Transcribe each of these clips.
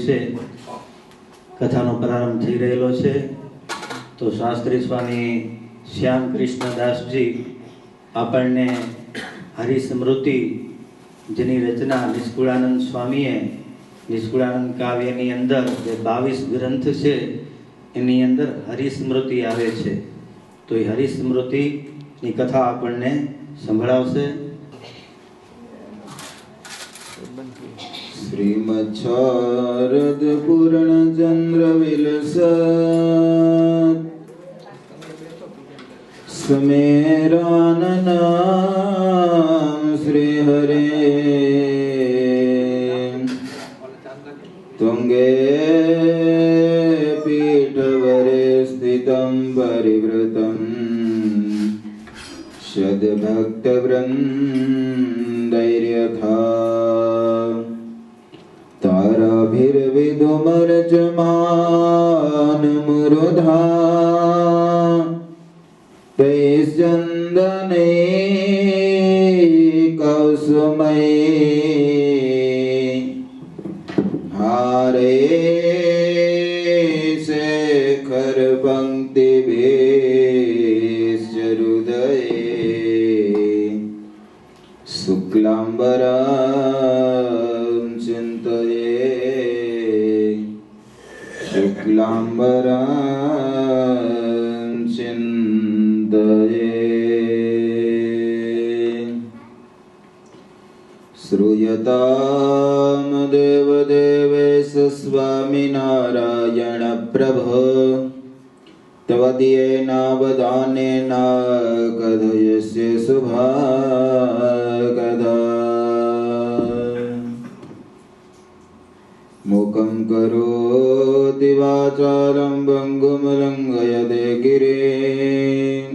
દિવસે કથાનો પ્રારંભ થઈ રહેલો છે. તો શાસ્ત્રી સ્વામી શ્યામ કૃષ્ણદાસજી આપણને હરિસ્મૃતિ જેની રચના નિષ્કુળાનંદ સ્વામીએ નિષ્કુળાનંદ કાવ્યની અંદર જે 22 ગ્રંથ છે એની અંદર હરિસ્મૃતિ આવે છે. તો એ હરિસ્મૃતિની કથા આપણને સંભળાવશે. શ્રીમદ શારદ પૂર્ણચંદ્ર વિલસ સ્મેરાનનામ શ્રી હરે તુંગે પીઠવરે સ્થિતં પરિવૃતં સદ્ભક્તવૃંદૈર્યથા તારાભિર્વિધુમર્ચમાન મુરુધા તૈશ્ચંદને કૌસુમય હારે શેખર પંક્તિ હૃદયે શુક્લાંબરં ચિંતયે શુક્લાંબરં ચિંતયે શ્રૂયતામ દેવદેવેશ સ્વામિનારાયણ પ્રભો ત્વદીયેનાવદાનેન કથયસ્ય શુભાગતા મૂકં કરોતિ વાચાલં ભંગું લંઘયતે ગિરિં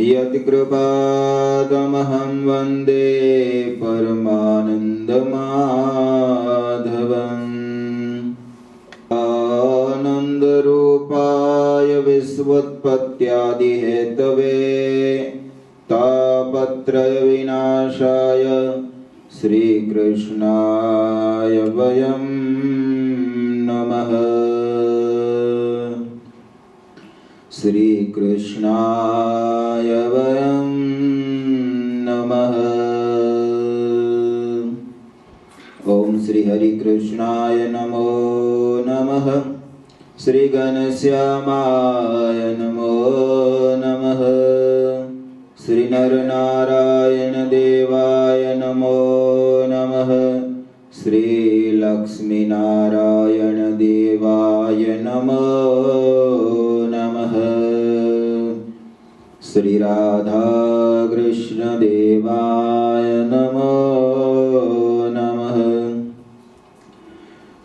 યત્કૃપાતમહં વંદે પરમાનંદમાધવં આનંદરૂપાય વિશ્વોત્પત્યાદિહેતવે તાપત્રય વિનાશાય શ્રીકૃષ્ણાય વયં નમઃ. શ્રીકૃષ્ણાય વયં નમઃ. ઓમ શ્રી હરિકૃષ્ણાય નમો નમઃ. શ્રી ઘનશ્યામાય નમો નમઃ. શ્રી નરનારાયણ દેવાય નમો નમઃ. શ્રી લક્ષ્મીનારાયણ દેવાય નમો નમઃ. શ્રી રાધા કૃષ્ણ દેવાય નમો નમઃ.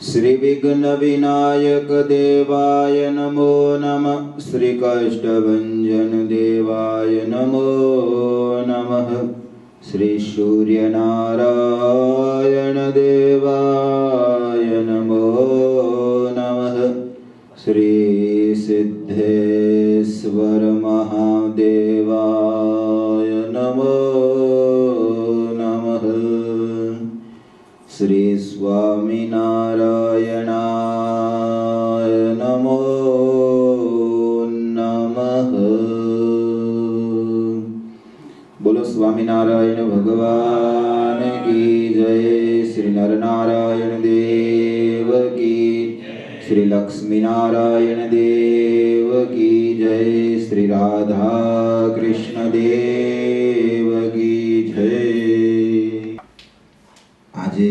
શ્રી વિઘ્ન વિનાયક દેવાય નમો નમઃ. શ્રી કષ્ટભંજન દેવાય નમો નમઃ. શ્રી સૂર્યનારાયણ દેવાય નમો નમઃ. શ્રી સિદ્ધેશ્વર મહાદેવાય નમો નમઃ. શ્રી સ્વામિનારાયણાય નમો નમઃ. બોલો સ્વામિનારાયણ ભગવાન કી જય. શ્રી નરનારાયણ દેવ કી, શ્રી લક્ષ્મીનારાયણ દેવ કી જય. શ્રી રાધા કૃષ્ણ દેવ કી જય. આજે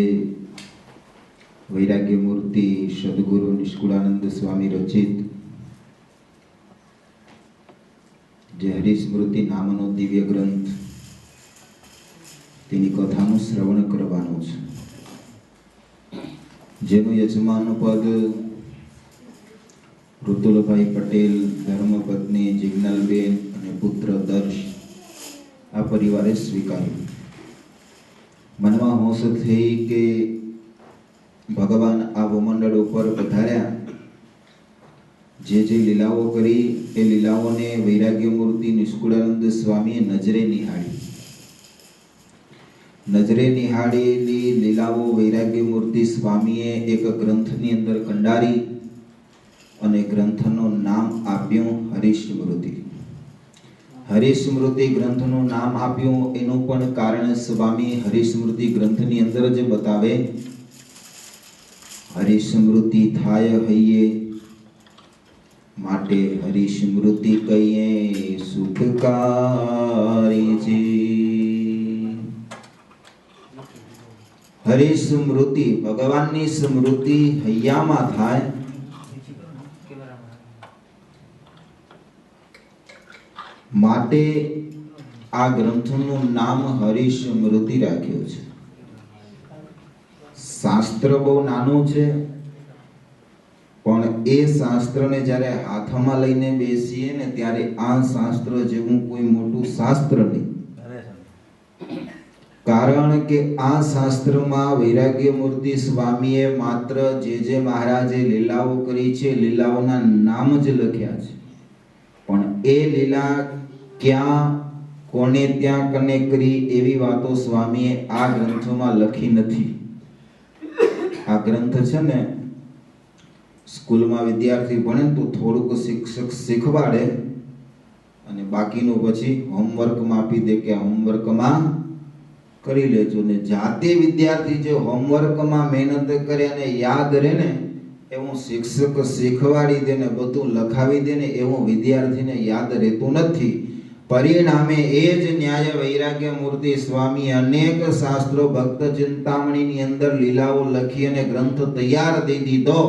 વૈરાગ્ય મૂર્તિ સદગુરુ નિષ્કુળાનંદ સ્વામી રચિત જે હરિસ્મૃતિ નામનો દિવ્ય ગ્રંથ તેની કથાનું શ્રવણ કરવાનું છે. જેનું યજમાન પદ ઋતુલભાઈ પટેલ, ધર્મપત્ની જિજ્ઞલબેન અને પુત્ર દર્શ આ પરિવારે સ્વીકાર્યું. મનમાં હોશ થઈ કે ભગવાન આ ભૂમંડળ ઉપર પધાર્યા, જે લીલાઓ કરી એ લીલાઓને વૈરાગ્ય મૂર્તિ નિષ્કુળાનંદ સ્વામીએ નજરે નિહાળી. નજરે નિહાળેલી લીલાઓ વૈરાગ્ય મૂર્તિ સ્વામીએ એક ગ્રંથની અંદર કંડારી અને ગ્રંથનું નામ આપ્યું હરિસ્મૃતિ. હરિસ્મૃતિ ગ્રંથનું નામ આપ્યું એનું પણ કારણ સ્વામી હરિસ્મૃતિ ગ્રંથની અંદર જ બતાવે. હરિસ્મૃતિ થાય હૈયે માટે હરિસ્મૃતિ કહીએ સુખકારી છે. હરિસ્મૃતિ ભગવાનની સ્મૃતિ હૈયામાં થાય માટે આ ગ્રંથનું નામ હરિસ્મૃતિ રાખ્યું છે. શાસ્ત્ર બહુ નાનું છે, પણ એ શાસ્ત્રને જ્યારે હાથમાં લઈને બેસીએ ને ત્યારે આ શાસ્ત્ર જેવું કોઈ મોટું શાસ્ત્ર નહીં. કારણ કે આ શાસ્ત્રમાં વૈરાગ્ય મૂર્તિ સ્વામીએ માત્ર જે મહારાજે લીલાઓ કરી છે લીલાઓના નામ જ લખ્યા છે, પણ એ લીલા ક્યાં કોને ત્યાં કને કરી એવી વાતો સ્વામીએ આ ગ્રંથમાં લખી નથી. આ ગ્રંથ છે ને સ્કૂલમાં વિદ્યાર્થી ભણે તો થોડુંક શિક્ષક શીખવાડે અને બાકીનું પછી હોમવર્કમાં આપી દે કે હોમવર્કમાં કરી લેજો. ને જાતે વિદ્યાર્થી જે હોમવર્કમાં મહેનત કરે અને યાદ રહે ને એવું શિક્ષક શીખવાડી દે ને બધું લખાવી દે ને એવું વિદ્યાર્થીને યાદ રહેતું નથી. પરિણામે એ જ ન્યાય વૈરાગ્ય મૂર્તિ સ્વામી અનેક શાસ્ત્રો ભક્ત ચિંતામણીની અંદર લીલાઓ લખી અને ગ્રંથ તૈયાર થઈ દીધો.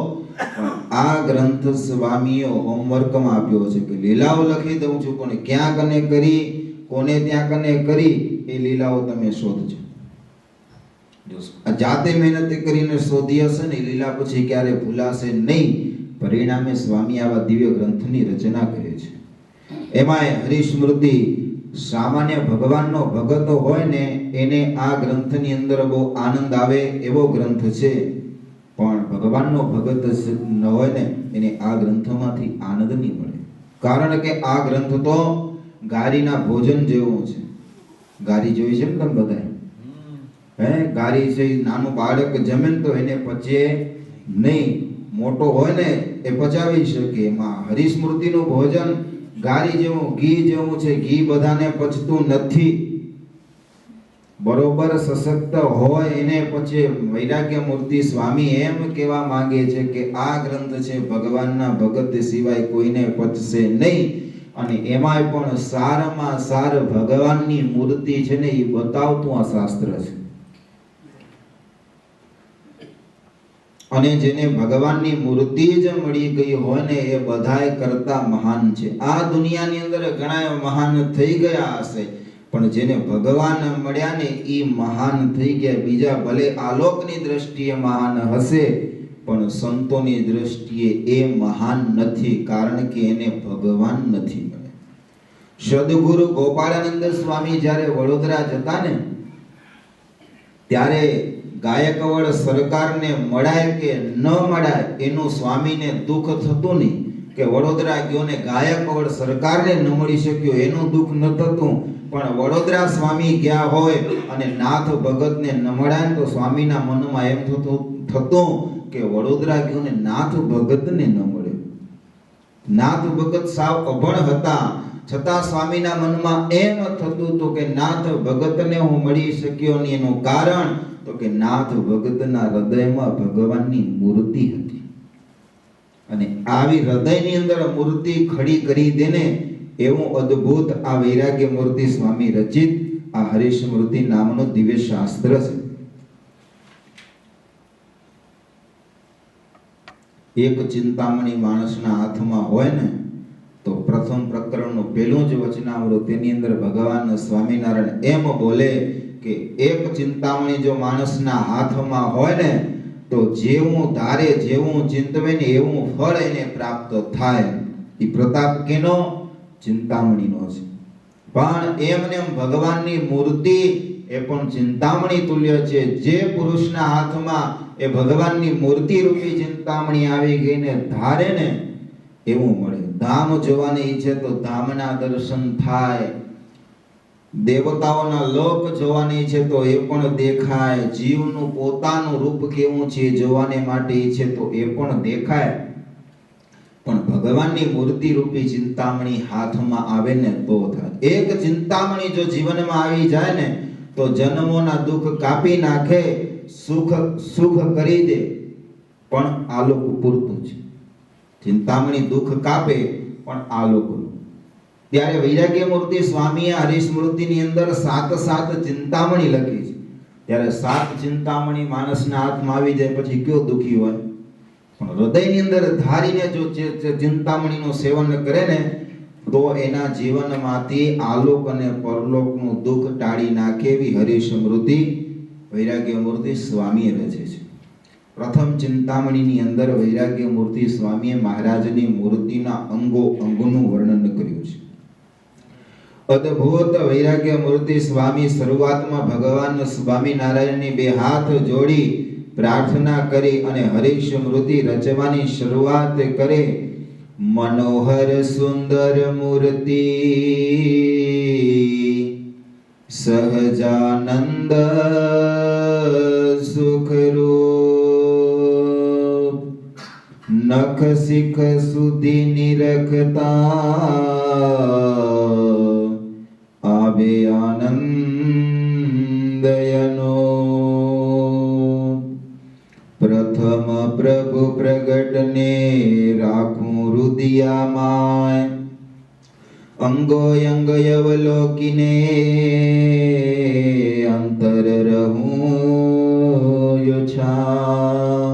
આ ગ્રંથ સ્વામીએ હોમવર્કમાં આપ્યો છે કે લીલાઓ લખી દઉં છું, પણ ક્યાં કને કરી કોને ત્યાં કને કરી એ લીલાઓ તમે શોધજો. જાતે મહેનત કરીને શોધી હશે ને લીલા પછી ક્યારે ભૂલાશે નહીં. પરિણામે સ્વામી આવા દિવ્ય ગ્રંથની રચના કરે છે. એમાં હરિસ્મૃતિ સામાન્ય ભગવાનનો ભગત હોય ને એને આ ગ્રંથની અંદર બહુ આનંદ આવે એવો ગ્રંથ છે, પણ ભગવાનનો ભગત ન હોય ને એને આ ગ્રંથમાંથી આનંદ નહીં મળે. કારણ કે આ ગ્રંથ તો ગારીના ભોજન જેવું છે. ગારી જોઈ છે ને તમે બધા? ગારી છે નાનું બાળક જમે તો એને પચે નહીં, મોટો હોય ને એ પચાવી શકે. એમાં હરિસ્મૃતિનું ભોજન ગારી જેવું ઘી જેવું છે. ઘી બધાને પચતું નથી. બરોબર સશક્ત હોય એને પછી વૈરાગ્ય મૂર્તિ સ્વામી એમ કહેવા માંગે છે કે આ ગ્રંથ છે ભગવાનના ભગત સિવાય કોઈને પચશે નહીં. અને એમાંય પણ સારામાં સાર ભગવાનની મૂર્તિ છે ને એ બતાવતું આ શાસ્ત્ર છે. અને જેને ભગવાનની મૂર્તિ જ મળી ગઈ હોય ને એ બધાય કરતા મહાન છે. આ દુનિયાની અંદર ઘણા મહાન થઈ ગયા હશે, પણ જેને ભગવાન મળ્યા ને એ મહાન થઈ ગયા. બીજા ભલે આલોકની દ્રષ્ટિએ મહાન હશે, પણ સંતોની દ્રષ્ટિએ એ મહાન નથી, કારણ કે એને ભગવાન નથી મળ્યા. સદગુરુ ગોપાળાનંદ સ્વામી જ્યારે વડોદરા જતા ને ત્યારે ગાયકવાડ સરકારને મળાય કે ન મળાય એનું સ્વામીને દુઃખ થતું નહીં. કે વડોદરા ગયો ને ગાયકવાડ સરકારને ન મળી શક્યો એનું દુઃખ ન થતું, પણ વડોદરા સ્વામી ગયા હોય અને નાથ ભગતને ન મળાય તો સ્વામીના મનમાં એમ થતું કે વડોદરા ગયો ને નાથ ભગતને ન મળે. નાથ ભગત સાવ અભણ હતા, છતાં સ્વામીના મનમાં એમ થતું હતું કે નાથ ભગતને હું મળી શક્યો નહીં. એનું કારણ તો કે નાથ ભગતના હૃદયમાં ભગવાનની મૂર્તિ હતી. અને આવી હૃદયની અંદર મૂર્તિ ખડી કરી દેને એવું અદ્ભુત આ વૈરાગ્ય મૂર્તિ સ્વામી રચિત આ હરિસ્મૃતિ નામનું દિવ્ય શાસ્ત્ર છે. એક ચિંતામણી માણસના હાથમાં હોય ને તો પ્રથમ પ્રકરણનું પહેલું જ વચનામૃત તેની અંદર ભગવાન સ્વામિનારાયણ એમ બોલે કે એક ચિંતામણી જો માણસના હાથમાં હોય ને તો જેવું ધારે જેવું ચિંતવે ને એવું ફળ એને પ્રાપ્ત થાય. એ પ્રતાપ કેનો? ચિંતામણીનો છે. પણ એમને ભગવાનની મૂર્તિ એ પણ ચિંતામણી તુલ્ય છે. જે પુરુષના હાથમાં એ ભગવાનની મૂર્તિ રૂપી ચિંતામણી આવી ગઈ ને ધારે ને એવું મળે. ધામ જોવાની ઈચ્છે તો ધામના દર્શન થાય, દેવતાઓના લોક જોવાની છે તો એ પણ દેખાય, જીવનું પોતાનું રૂપ કેવું છે જોવાને માટે છે તો એ પણ દેખાય. પણ ભગવાનની મૂર્તિ રૂપી ચિંતામણી હાથમાં આવે ને તો થાય. એક ચિંતામણી જો જીવનમાં આવી જાય ને તો જન્મોના દુઃખ કાપી નાખે, સુખ કરી દે. પણ આ લોકો પૂરતું છે. ચિંતામણી દુઃખ કાપે પણ આ લોકો. ત્યારે વૈરાગ્ય મૂર્તિ સ્વામીએ હરિસ્મૃતિની અંદર 7 ચિંતામણી લખી છે. ત્યારે 7 ચિંતામણી માણસના હાથમાં આવી જાય પછી કયો દુખી હોય. પણ હૃદયની અંદર ધારીને જો ચિંતામણીનું સેવન કરે ને તો એના જીવનમાંથી આલોક અને પરલોકનું દુઃખ ટાળી નાખે એવી હરિસ્મૃતિ વૈરાગ્ય મૂર્તિ સ્વામીએ રચે છે. પ્રથમ ચિંતામણીની અંદર વૈરાગ્ય મૂર્તિ સ્વામીએ મહારાજની મૂર્તિના અંગોનું વર્ણન કર્યું છે. અદ્ભુત વૈરાગ્ય મૂર્તિ સ્વામી શરૂઆતમાં ભગવાન સ્વામિનારાયણની 2 હાથ જોડી પ્રાર્થના કરી અને હરિસ્મૃતિ રચવાની શરૂઆત કરે. મનોહર સુંદર મૂર્તિ સહજાનંદ સુખરૂપ નખ શિખ સુધી નિરખતા આવે આનંદયનો. પ્રથમ પ્રભુ પ્રગટને રાખું હૃદયામાં, અંગો અંગ અવલોકીને અંતર રહું યુછાય.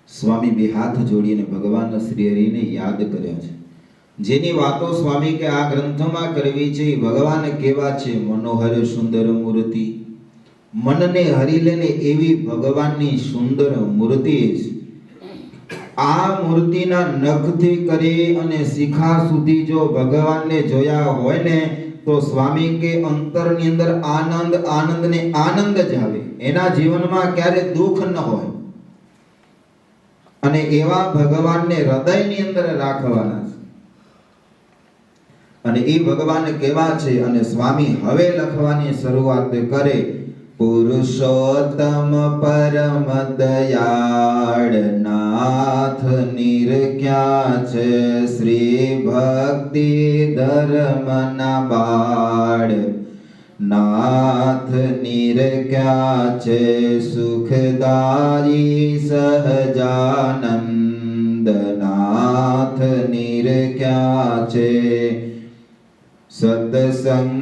સ્વામી 2 હાથ જોડીને ભગવાન શ્રી હરિને યાદ કર્યા છે. જેની વાતો સ્વામી કે આ ગ્રંથમાં કરવી છે. ભગવાન કેવા છે? મનોહર સુંદર મૂર્તિ, મનને હરી લેને એવી ભગવાનની સુંદર મૂર્તિ છે. આ મૂર્તિના નખથી કરી અને શિખા સુધી જો ભગવાનને જોયા હોય ને તો સ્વામી કે અંતરની અંદર આનંદ ને આનંદ જ આવે. એના જીવનમાં ક્યારે દુઃખ ન હોય. અને એવા ભગવાનને હૃદયની અંદર રાખવાના છે. અને એ ભગવાન કેવા છે? અને સ્વામી હવે લખવાની શરૂઆત કરે. પુરુષોત્તમ પરમ દયાળ નાથ નિરખ્યા છે, શ્રી ભક્તિ ધર્મના બાળ નાથ નિરખ્યા છે, સુખદારી સહજાનંદ નાથ નિરખ્યા છે,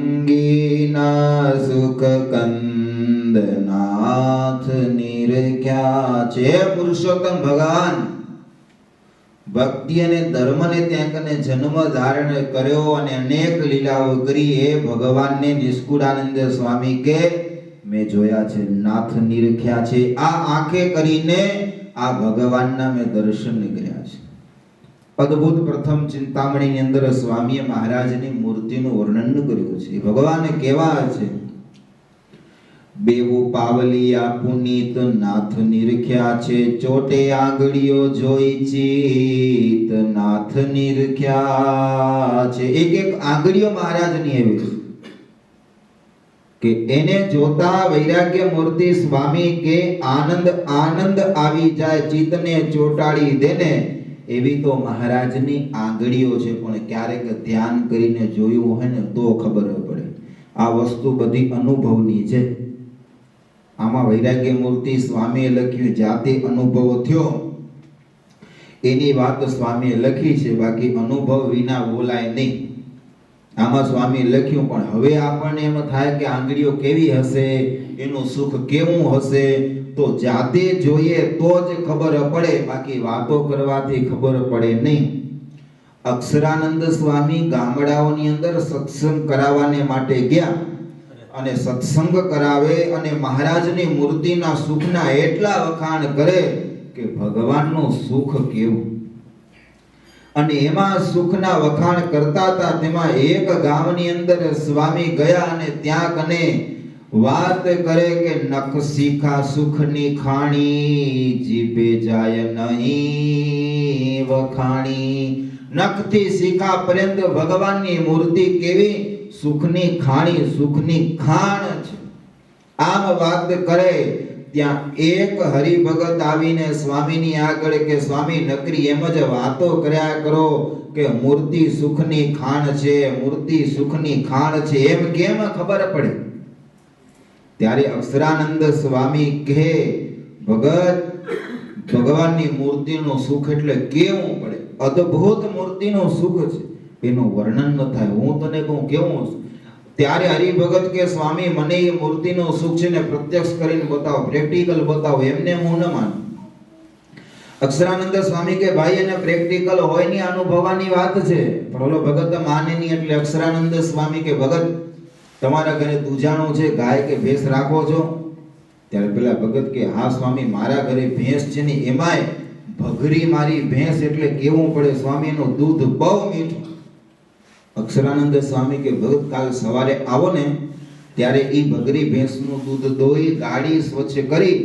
સત્સંગીના સુખ કંદ નાથ નિરખ્યા છે. પુરુષોત્તમ ભગવાન ભક્તિ અને ધર્મને ત્યાં કને જન્મ ધારણ કર્યો અને અનેક લીલાઓ કરી. એ ભગવાનને નિષ્કુળાનંદ સ્વામી કે મેં જોયા છે, નાથ નિરખ્યા છે. આ આંખે કરીને આ ભગવાનના મેં દર્શન કર્યા છે. અદ્ભુત પ્રથમ ચિંતામણીની અંદર સ્વામીએ મહારાજની મૂર્તિનું વર્ણન કર્યું છે. ભગવાન કેવા છે? બેવું પાવલિયા પુનીત નાથ નિરખ્યા છે, ચોટે આંગળીઓ જોઈ ચિત નાથ નિરખ્યા છે. એક આંગળીઓ મહારાજની એવી કે એને જોતા વૈરાગ્ય મૂર્તિ સ્વામી કે આનંદ આવી જાય, ચિત્તને ચોટાડી દેને એવી તો મહારાજની આંગળીઓ છે. પણ ક્યારેક ધ્યાન કરીને જોયું હોય ને તો ખબર પડે. આ વસ્તુ બધી અનુભવની છે. આમાં વૈરાગ્ય મૂર્તિ સ્વામીએ લખ્યું, જાતે અનુભવ થયો એની વાત સ્વામીએ લખી છે. બાકી અનુભવ વિના બોલાય નહીં. આમાં સ્વામીએ લખ્યું. પણ હવે આપણને એમ થાય કે આંગળીઓ કેવી હશે, એનું સુખ કેવું હશે, તો જાતે જોઈએ તો જ ખબર પડે. બાકી વાતો કરવાથી ખબર પડે નહીં. અક્ષરાનંદ સ્વામી ગામડાઓની અંદર સત્સંગ કરાવવાને માટે ગયા અને સત્સંગ કરાવે અને મહારાજની મૂર્તિના સુખના એટલા વખાણ કરે કે ભગવાનનું સુખ કેવું. અને એમાં સુખના વખાણ કરતા હતા. તેમાં એક ગામની અંદર સ્વામી ગયા અને ત્યાં કને વાત કરે કે નખ શિખા સુખની ખાણી, જીભે જાય નહીં વખાણી. નખથી શિખા પર્યંત ભગવાનની મૂર્તિ કેવી સુખની ખાણી સુખની ખાણ છે. આમ વાત કરે ત્યાં એક હરિભગત આવીને સ્વામીની આગળ કે સ્વામી નકરી એમ જ વાતો કર્યા કરો કે મૂર્તિ સુખની ખાણ છે, મૂર્તિ સુખની ખાણ છે, એમ કેમ ખબર પડે? ત્યારે અક્ષરાનંદ સ્વામી કહે ભગત, ભગવાનની મૂર્તિનું સુખ એટલે કેવું પડે, અદ્ભુત મૂર્તિનું સુખ છે, એનું વર્ણન ન થાય. હું તને કહું કેવું છે. ત્યારે હરિભગત કે સ્વામી મને એ મૂર્તિનું સુખ છે ને પ્રત્યક્ષ કરીને બતાવો, પ્રેક્ટિકલ બતાવો, એમને હું ન માનું. અક્ષરાનંદ સ્વામી કે ભાઈ એને પ્રેક્ટિકલ હોય ની અનુભવવાની વાત છે, પણ ઓલો ભગત માને નહીં. એટલે અક્ષરાનંદ સ્વામી કે ભગત તમારા ઘરે દૂજાણું છે, ગાય કે ભેંસ રાખો છો? ત્યારે પેલા ભગત કે હા સ્વામી મારા ઘરે ભેંસ છે ને એમાંય ભગરી મારી ભેંસ એટલે કેવું પડે સ્વામી, એનું દૂધ બહુ મીઠું. અક્ષરાનંદ સ્વામી કે ભગત કાલ સવારે આવો ને ત્યારે ઈ ભગરી ભેંસનું દૂધ દોઈ ગાડી સ્વચ્છ કરી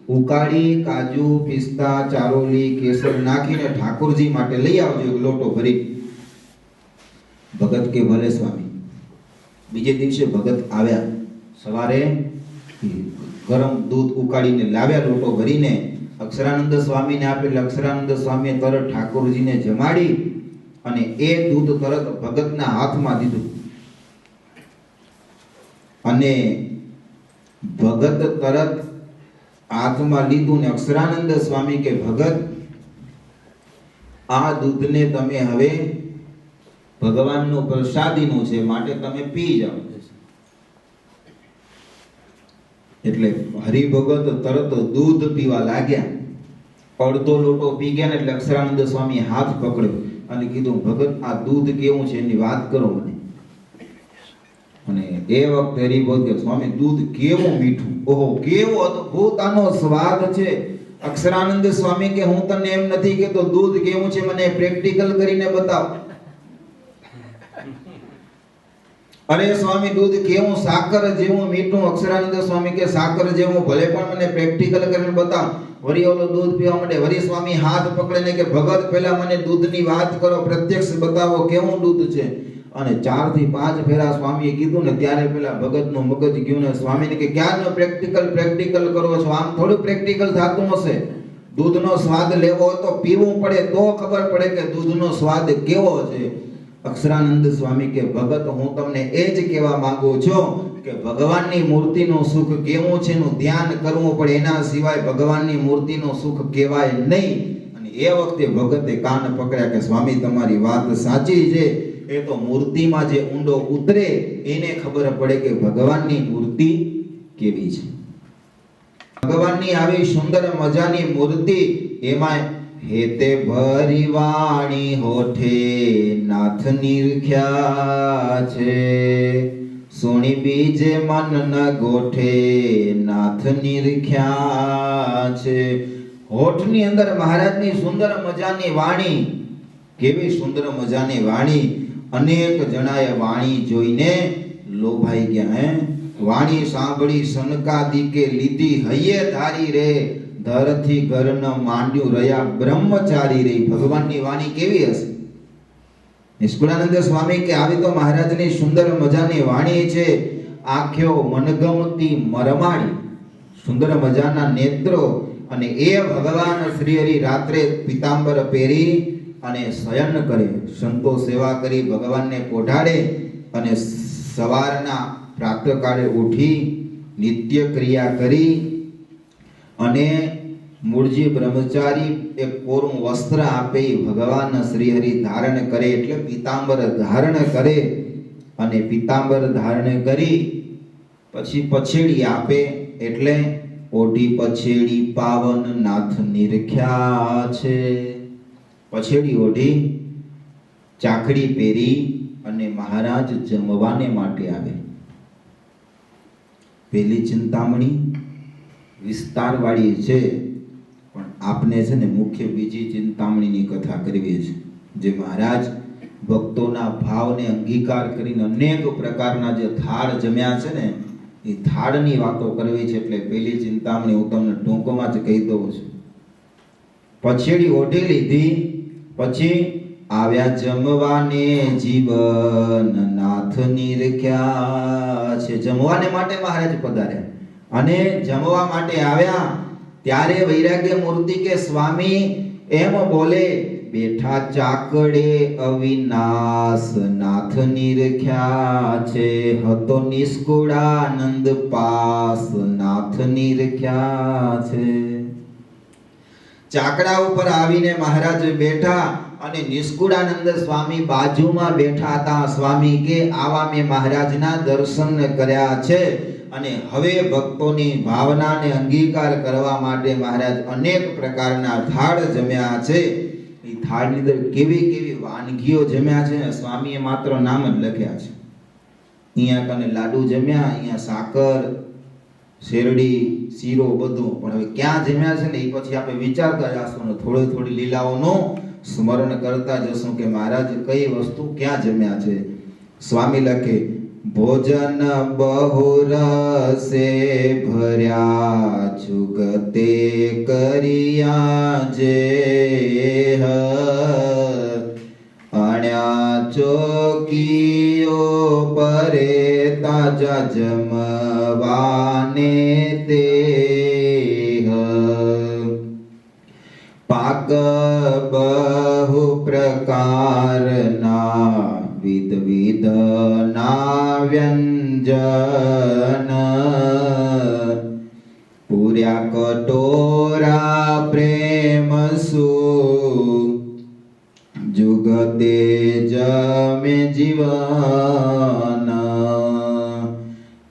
ઉકાળી કાજુ પિસ્તા ચારોલી કેસર નાખીને ઠાકોરજી માટે લઈ આવજો એક લોટો ભરી. ભગત કે ભલે સ્વામી. બીજે દિવસે ભગત આવ્યા, સવારે ગરમ દૂધ ઉકાળીને લાવ્યા લોટો ભરીને અક્ષરાનંદ સ્વામીને આપેલ. અક્ષરાનંદ સ્વામીએ તરત ઠાકોરજીને જમાડી અને એ દૂધ તરત ભગતના હાથમાં દીધું અને ભગત તરત હાથમાં લીધું ને અક્ષરાનંદ સ્વામી કે ભગત આ દૂધને તમે હવે ભગવાનનું પ્રસાદીનું છે માટે તમે પી જાઓ. એટલે હરિભગત તરત દૂધ પીવા લાગ્યા. અડધો લોટો પી ગયા ને એટલે અક્ષરાનંદ સ્વામી હાથ પકડ્યો અને કીધું ભગત આ દૂધ કેવું છે એની વાત કરો મને. અને એ વખતે હરિભગત કે સ્વામી દૂધ કેવું મીઠું, ઓહો કેવો અદ્ભુત આનો સ્વાદ છે. અક્ષરાનંદ સ્વામી કે હું તને એમ નથી કહેતો દૂધ કેવું છે, મને પ્રેક્ટિકલ કરીને બતાવ. અરે સ્વામી દૂધ કેવું, સાકર જેવું મીઠું. અક્ષરાનંદ સ્વામી કે સાકર જેવું ભલે પણ મને પ્રેક્ટિકલ કરીને બતાવ. વરી ઓલો દૂધ પીવા માંડે. વરી સ્વામી હાથ પકડીને કે ભગત પહેલા મને દૂધની વાત કરો, પ્રત્યક્ષ બતાવો કેવું દૂધ છે. અને 4 થી 5 ફેરા સ્વામીએ કીધું ને ત્યારે પેલા ભગતનું મગજ ગયું ને સ્વામીને કે ક્યારનો પ્રેક્ટિકલ કરો છો, આમ થોડું પ્રેક્ટિકલ થતું હશે. દૂધનો સ્વાદ લેવો હોય તો પીવું પડે તો ખબર પડે કે દૂધનો સ્વાદ કેવો છે. અક્ષરાનંદ સ્વામી કે ભગત હું તમને એ જ કહેવા માંગુ છું કે ભગવાનની મૂર્તિનું સુખ કેવું છે એનું ધ્યાન કરવું પડે, એના સિવાય ભગવાનની મૂર્તિનું સુખ કહેવાય નહીં. અને એ વખતે ભગતે કાન પકડ્યા કે સ્વામી તમારી વાત સાચી છે, એ તો મૂર્તિમાં જે ઊંડો ઉતરે એને ખબર પડે કે ભગવાનની મૂર્તિ કેવી છે. ભગવાનની આવી સુંદર મજાની મૂર્તિ, એમાં હેતે ભરી વાણી હોઠે નાથ નિરખ્યા છે, સુણી બીજે મન ન ગોઠે નાથ નિરખ્યા છે. હોઠની અંદર મહારાજની સુંદર મજાની વાણી, કેવી સુંદર મજાની વાણી. અનેક જણાએ વાણી જોઈને લોભાઈ ગયા. વાણી સાંભળી સનકાદિકે લીધી હૈયે ધારી રે, ધરથી ઘર ન માંડ્યું રહ્યા બ્રહ્મચારી રે. ભગવાનની વાણી કેવી હશે? નિષ્કુળાનંદ સ્વામી કે આવી તો મહારાજની સુંદર મજાની વાણી છે. આંખ્યો મનગમતી મરમાડી, સુંદર મજાના નેત્રો. અને એ ભગવાન શ્રી હરિ રાત્રે પીતાંબર પહેરી અને શયન કરે, સંતો સેવા કરી ભગવાનને પોઢાડે અને સવારના પ્રાતઃકાળે ઉઠી નિત્ય ક્રિયા કરી અને મૂળજી બ્રહ્મચારી એક કોરું વસ્ત્ર આપે ભગવાન શ્રી હરિ ધારણ કરે. એટલે પીતાંબર ધારણ કરે અને પીતાંબર ધારણ કરી પછી પછેડી આપે એટલે ઓઢી પછેડી પાવન નાથ નિરખ્યા છે. પછેડી ઓઢી ચાકડી પહેરી અને મહારાજ જમવાને માટે આવે. પેલી ચિંતામણી વિસ્તારવાળી છે, પણ આપને છે ને મુખ્ય બીજી ચિંતામણીની કથા કરવી છે, જે મહારાજ ભક્તોના ભાવને અંગીકાર કરીને અનેક પ્રકારના જે થાળ જમ્યા છે ને એ થાળની વાતો કરવી છે. એટલે પેલી ચિંતામણી હું તમને ટૂંકમાં જ કહી દઉં છું. પછેડી ઓઢી લીધી પછી આવ્યા જમવાને જીવન નાથ નિરખ્યા છે. જમવાને માટે મહારાજ પધાર્યા અને જમવા માટે આવ્યા ત્યારે વૈરાગ્ય મૂર્તિ કે સ્વામી એમ બોલે, બેઠા ચાકડે અવિનાશ નાથ નિરખ્યા છે, હતો નિષ્કુળાનંદ પાસ નાથ નિરખ્યા છે. ચાકડા ઉપર આવીને મહારાજ બેઠા અને નિષ્કુળાનંદ સ્વામી બાજુમાં બેઠા હતા. સ્વામી કે આવા મેં મહારાજના દર્શન કર્યા છે અને હવે ભક્તોની ભાવનાને અંગીકાર કરવા માટે મહારાજ અનેક પ્રકારના થાળ જમ્યા છે. એ થાળની અંદર કેવી કેવી વાનગીઓ જમ્યા છે સ્વામીએ માત્ર નામ જ લખ્યા છે. અહીંયા કને લાડુ જમ્યા, અહીંયા સાકર, શેરડી, શીરો બધું, પણ હવે ક્યાં જમ્યા છે ને એ પછી આપણે વિચારતા જશું ને થોડી થોડી લીલાઓનું સ્મરણ કરતા જશું કે મહારાજ કઈ વસ્તુ ક્યાં જમ્યા છે. સ્વામી લખે, ભોજન બહુ રસે ભર્યા જુગતે કર્યા જે અણ્યા ચોકીઓ પરે તાજા જમવાને તે પાક બહુ પ્રકારના વિધ વિધના વ્યંજન પૂર્યા કટોરા પ્રેમ સુ જુગતે જમે જીવન.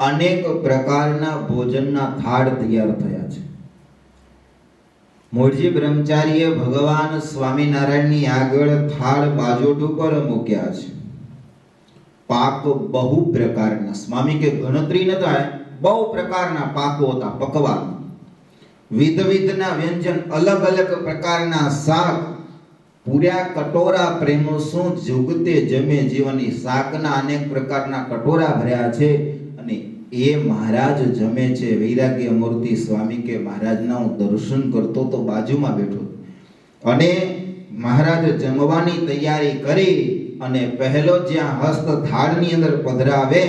અનેક પ્રકારના ભોજનના થાળ તૈયાર થયા છે. મૂળજી બ્રહ્મચારીએ ભગવાન સ્વામિનારાયણની આગળ થાળ બાજોટ ઉપર મૂક્યા છે. પાક બહુ પ્રકારના, સ્વામી કે ગણતરી ન થાય, બહુ પ્રકારના પાકો હતા, પકવાન, વિધ વિધના વ્યંજન, અલગ અલગ પ્રકારના શાક, પૂર્યા કટોરા પ્રેમો શું જુગતે જમે જીવની. શાકના અનેક પ્રકારના કટોરા ભર્યા છે અને એ મહારાજ જમે છે. વૈરાગ્ય મૂર્તિ સ્વામી કે મહારાજના હું દર્શન કરતો તો બાજુમાં બેઠો અને મહારાજ જમવાની તૈયારી કરી અને પહેલો જ્યાં હસ્ત થાળની અંદર પધરાવે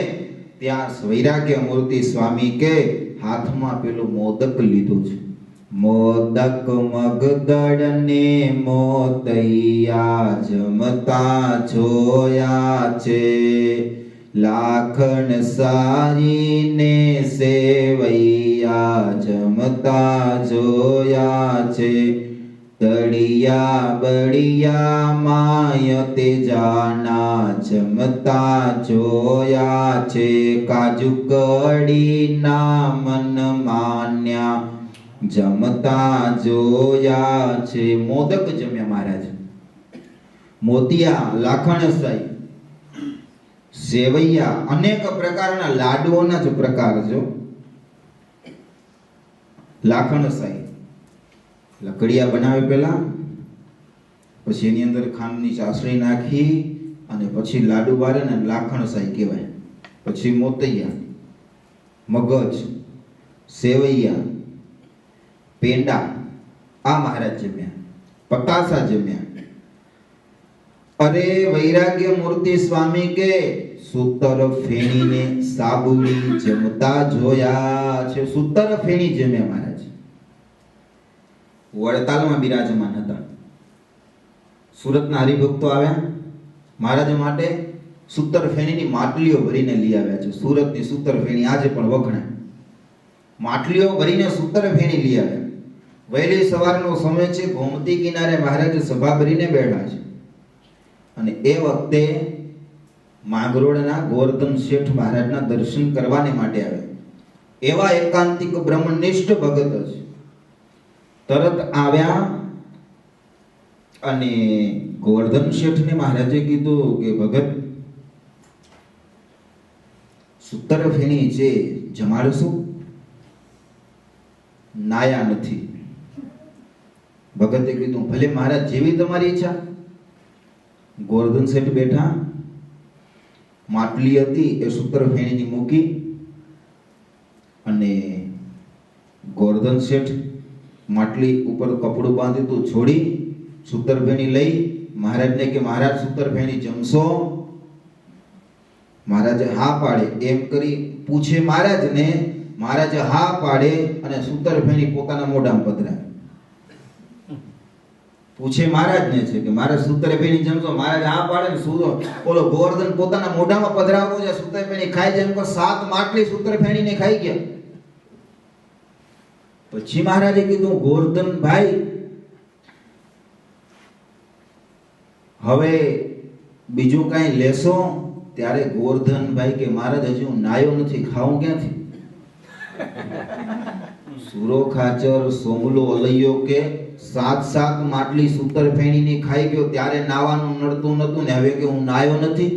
ત્યાં વૈરાગ્ય મૂર્તિ સ્વામી કે હાથમાં પેલું મોદક લીધું છે. મોદક મગદળ ને મોતૈયા જમતા જોયા છે, લાખણ સારીને સેવૈયા જમતા જોયા છે, તળિયા બળિયા માય તેજાના જમતા જોયા છે, કાજુ કડીના મન માન્યા જમતા જોયા છે. મોદક જમ્યા મહારાજ, મોતિયા, લાખણ સાઈ, સેવૈયા, અનેક પ્રકારના લાડુઓના જ પ્રકાર જો. લાખણ સાઈ લકડિયા બનાવે પેલા, પછી એની અંદર ખાંડની ચાસણી નાખી અને પછી લાડુ બારે ને લાખણ સાઈ કહેવાય. પછી મોતૈયા, મગજ, સેવૈયા, પેંડા, આ મહારાજ જમ્યા. પતાસા જમ્યા. અરે વૈરાગ્ય મૂર્તિ સ્વામી કે સૂતર ફેણીને સાબુડી જમતા જોયા છે. સૂતર ફેણી જમ્યા મહારાજ. વડતાલમાં બિરાજમાન હતા. સુરતના હરિભક્તો આવ્યા મહારાજ માટે સૂતર ફેણીની માટલીઓ ભરીને લઈ આવ્યા છે. સુરતની સૂતર ફેણી આજે પણ વખણાય. માટલીઓ ભરીને સૂતર ફેણી લઈ આવ્યા. વહેલી સવારનો સમય છે, ગોમતી કિનારે મહારાજ સભા ભરીને બેઠા છે અને એ વખતે માંગરોળના ગોવર્ધન શેઠ મહારાજના દર્શન કરવાને માટે આવ્યા. એવા એકાંતિક બ્રહ્મનિષ્ઠ ભગત છે. તરત આવ્યા અને ગોવર્ધન શેઠને મહારાજે કીધું કે ભગત સૂતર ફેણી છે, જમાડશું? નાયા નથી. ભગતે કીધું ભલે મહારાજ, જેવી તમારી ઈચ્છા. ગોવર્ધન શેઠ બેઠા, માટલી હતી એ સૂતર ફેણીની મૂકી અને ગોવર્ધન શેઠ માટલી ઉપર કપડું બાંધ્યું છોડી સૂતર ફેણી લઈ મહારાજને કે મહારાજ સૂતરફેણી જમશો? મહારાજે હા પાડે એમ કરી પૂછે મહારાજને, મહારાજે હા પાડે અને સૂતરફેણી પોતાના મોઢામાં પધરાવે. પૂછે મહારાજને છે કે મહારાજ સૂતરફેણી જમશો? મહારાજ હા પાડે ને ઓલો ગોવર્ધન પોતાના મોઢામાં પધરાવતો છે, સૂતરફેણી ખાય છે. એમ કહો 7 માટલી સૂતરફેણીને ખાઈ ગયા. પછી મહારાજે કીધું, ગોવર્ધન ભાઈ હવે બીજું કઈ લેશો? ત્યારે ગોવર્ધન ભાઈ કે મહારાજ હજી હું નાયો નથી, ખાઉં ક્યાંથી? સુરો ખાચર સોમલો અલૈયો કે 7 માટલી સૂતરફેણીની ખાઈ ગયો, ત્યારે નાવાનું નડતું નતું ને હવે કે હું નાયો નથી?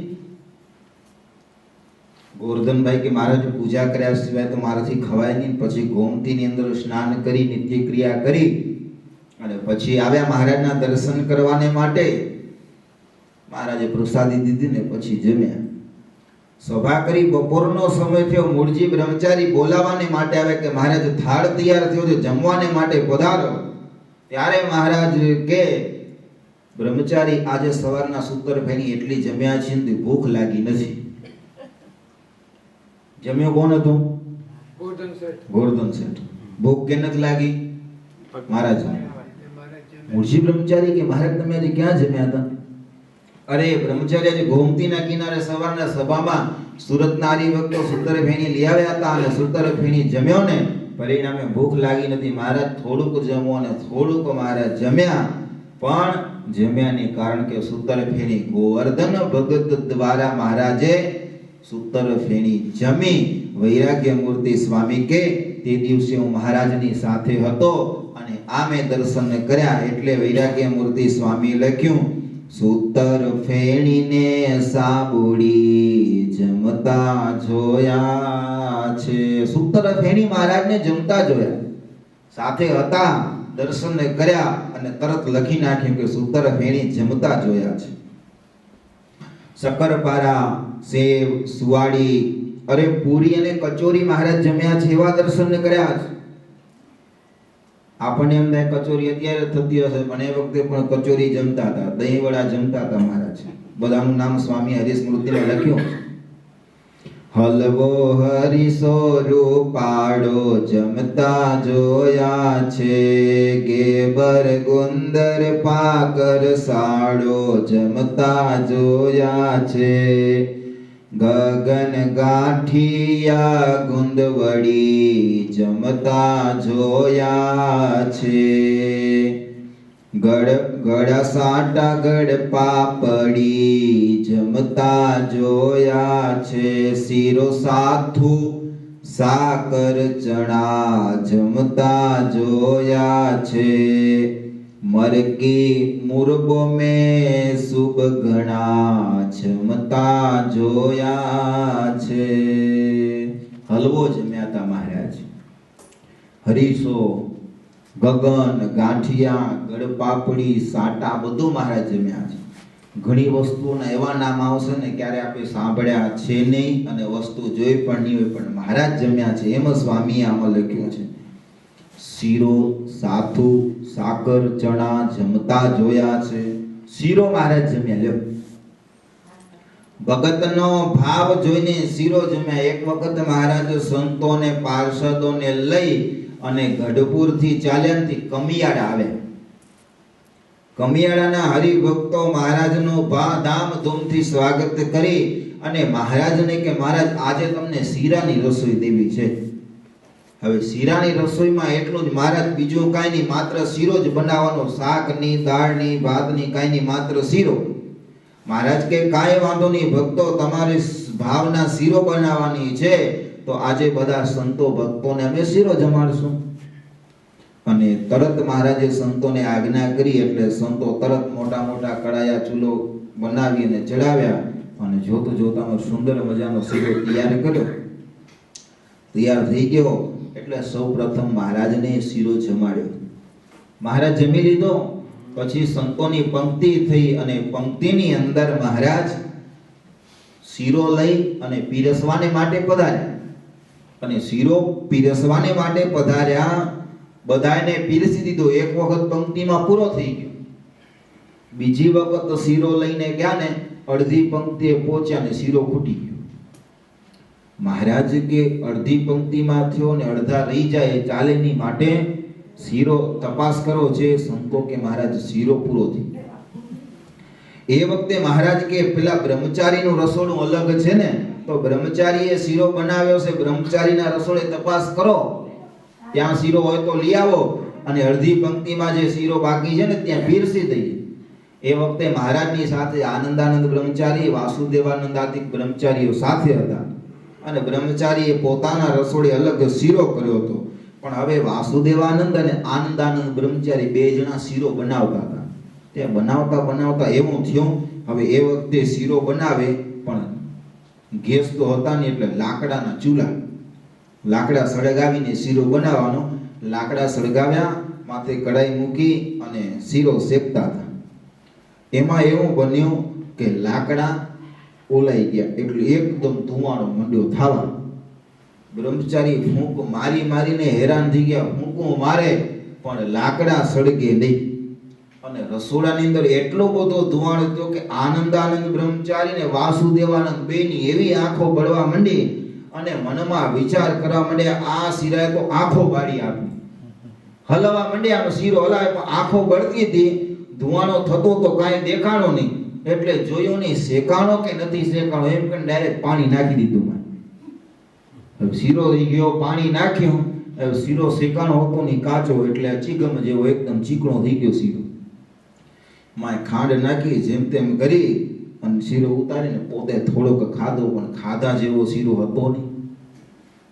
ગોવર્ધનભાઈ કે મહારાજ પૂજા કર્યા સિવાય તો મારાથી ખવાય નહીં. પછી ગોમતીની અંદર સ્નાન કરી નિત્ય ક્રિયા કરી અને પછી આવ્યા મહારાજના દર્શન કરવાને માટે. મહારાજે પ્રસાદી દીધી ને પછી જમ્યા. સભા કરી, બપોરનો સમય થયો. મૂળજી બ્રહ્મચારી બોલાવાને માટે આવે કે મહારાજ થાળ તૈયાર થયો છે, જમવાને માટે પધારો. ત્યારે મહારાજ કે બ્રહ્મચારી આજે સવારના સૂતરફેણી એટલી જમ્યા છે ને ભૂખ લાગી નથી. જમ્યો કોણ હતો? ગોવર્ધન શેઠ. ભૂખ કે નથી લાગી? મહારાજ. મૂળજી બ્રહ્મચારી કે મહારાજ તમે આજે ક્યાં જમ્યા હતા? અરે બ્રહ્મચારી આજે ગોમતીના કિનારે સવારના સભામાં સુરતના હરિભક્તો સૂતરફેણી લઈ આવ્યા હતા અને સૂતરફેણી જમ્યો ને પરિણામે ભૂખ લાગી નથી. મહારાજ થોડુંક જમો અને થોડુંક મહારાજ જમ્યા. પણ જમ્યાને કારણ કે સૂતરફેણી ગોવર્ધન ભગત દ્વારા મહારાજે સૂતરફેણી જમી. વૈરાગ્ય મૂર્તિ સ્વામી કે તે દિવસે હું મહારાજની સાથે હતો અને આમે દર્શન કર્યા. એટલે વૈરાગ્ય મૂર્તિ સ્વામી લખ્યું, સૂતરફેણીને સાબુડી જમતા જોયા છે. સૂતરફેણી મહારાજને જમતા જોયા, સાથે હતા, દર્શન કર્યા અને તરત લખી નાખ્યું કે સૂતરફેણી જમતા જોયા છે. શક્કરપારા, સેવ, સુવાડી, અરે પૂરી અને કચોરી મહારાજ જમ્યા છે એવા દર્શન કર્યા છે. આપણને એમ થાય કચોરી અત્યારે થતી હશે, પણ એ વખતે પણ કચોરી જમતા હતા, દહીં વડા જમતા હતા મહારાજ. બધાનું નામ સ્વામી હરિસ્મૃતિમાં લખ્યું. હલવો હરીસો રૂપાડો જમતા જોયા છે, ગેબર ગુંદર પાકર સાડો જમતા જોયા છે, ગગન ગાંઠિયા ગુંદવડી જમતા જોયા છે, ગળા સાટા ગળ પાપડી જમતા જોયા છે, શીરો સાથુ સાકર ચણા જમતા જોયા છે, મરકી મુરબો મેં સુબ ઘણા જમતા જોયા છે. હલવો જમ્યા હતા મહારાજ, હરીસો, ગગન, ગાંઠિયા, ગળપાપડી, સાટા બધું મહારાજ જમ્યા છે. ઘણી વસ્તુઓના એવા નામ આવશે ને ક્યારે આપણે સાંભળ્યા છે નહીં અને વસ્તુ જોઈ પણ નહીં હોય, પણ મહારાજ જમ્યા છે એમ સ્વામીએ આમાં લખ્યું છે. શીરો, સાથુ, સાકર, ચણા જમતા જોયા છે. શીરો મહારાજ જમ્યા. લ્યો, ભગતનો ભાવ જોઈને શીરો જમ્યા. એક વખત મહારાજ સંતોને પાર્ષદોને લઈ અને ગઢપુરથી ચાલ્યાથી કમિયાળા આવ્યા. કમિયાળાના હરિભક્તો મહારાજનું ધામધૂમથી સ્વાગત કરી અને મહારાજને કે મહારાજ આજે તમને શીરાની રસોઈ દેવી છે. હવે શીરાની રસોઈમાં એટલું જ મહારાજ, બીજું કાંઈ નહીં, માત્ર શીરો જ બનાવવાનો, શાકની, દાળની, ભાતની કાંઈ નહીં, માત્ર શીરો. મહારાજ કે કાંઈ વાંધો નહીં ભક્તો, તમારી ભાવના શીરો બનાવવાની છે તો આજે બધા સંતો ભક્તોને અમે શીરો જમાડશું. અને તરત મહારાજે સંતોને આજ્ઞા કરી એટલે સંતો તરત મોટા મોટા કડાયા ચૂલો બનાવી અને ચડાવ્યા અને જોતું જોતામાં સુંદર મજાનો શીરો તૈયાર કર્યો. તૈયાર થઈ ગયો એટલે સૌ પ્રથમ મહારાજને શીરો જમાડ્યો. મહારાજ જમી લીધો પછી સંતોની પંક્તિ થઈ અને પંક્તિની અંદર મહારાજ શીરો લઈ અને પીરસવાને માટે પધાર્યા. અને શીરો પીરસવાને માટે પધાર્યા, બધાને પીરસી દીધો. એક વખત પંક્તિમાં પૂરો થઈ ગયો. બીજી વખત શીરો લઈને ગયા ને અડધી પંક્તિએ પહોંચ્યા ને શીરો ખૂટી ગયો. મહારાજ કે અડધી પંક્તિમાં થયો ને અડધા રહી જાય ચાલે નહીં, માટે શીરો તપાસ કરો છે. સંતો કે મહારાજ શીરો પૂરો થઈ ગયો. એ વખતે મહારાજ કે પેલા બ્રહ્મચારીનું રસોડું અલગ છે ને, તો બ્રહ્મચારીએ શીરો બનાવ્યો છે, બ્રહ્મચારીના રસોડે તપાસ કરો, ત્યાં શીરો હોય તો લઈ આવો, અને અડધી પંક્તિમાં જે શીરો બાકી છે ને ત્યાં પીરસી દઈએ. એ વખતે મહારાજની સાથે આનંદાનંદ બ્રહ્મચારી, વાસુદેવાનંદ આદિ બ્રહ્મચારીઓ સાથે હતા, અને બ્રહ્મચારીએ પોતાના રસોડે અલગ શીરો કર્યો હતો. પણ હવે વાસુદેવાનંદ અને આનંદાનંદ બ્રહ્મચારી બે જણા શીરો બનાવતા હતા. તે બનાવતા બનાવતા એવું થયું, હવે એ વખતે શીરો બનાવે પણ ગેસ તો હતા નહીં, એટલે લાકડાના ચૂલા, લાકડા સળગાવીને શીરો બનાવવાનો. લાકડા સળગાવ્યા, માથે કડાઈ મૂકી અને શીરો શેકતા હતા. એમાં એવું બન્યું કે લાકડા ઓલાઈ ગયા, એટલે એકદમ ધુમાડો મંડ્યો થવા. બ્રહ્મચારી ફૂંક મારી મારીને હેરાન થઈ ગયા. ફૂંકો મારે પણ લાકડા સળગે નહીં. અને રસોડાની અંદર એટલો બધો ધુમાડો થયો કે આનંદાનંદ બ્રહ્મચારી ને વાસુદેવાનંદ બેની એવી આંખો બળવા માંડી, અને મનમાં વિચાર કરવા માંડ્યા, આ શીરાએ તો આંખો બાળી આપી. હલવા માંડ્યા, શીરો હલાવે પણ આંખો બળતી હતી, ધુમાડો થતો તો કાંઈ દેખાણો નહીં. એટલે જોયું નહીં શેકાણો કે નથી શેકાણો, એમ કરીને ડાયરેક્ટ પાણી નાખી દીધું. શીરો થઈ ગયો, પાણી નાખ્યું, શીરો શેકાણો હતો નહીં, કાચો, એટલે ચીગમ જેવો એકદમ ચીકણો થઈ ગયો શીરો. માં ખાંડ નાખી જેમ તેમ કરી અને શીરો ઉતારીને પોતે થોડોક ખાધો, પણ ખાધા જેવો શીરો હતો નહીં.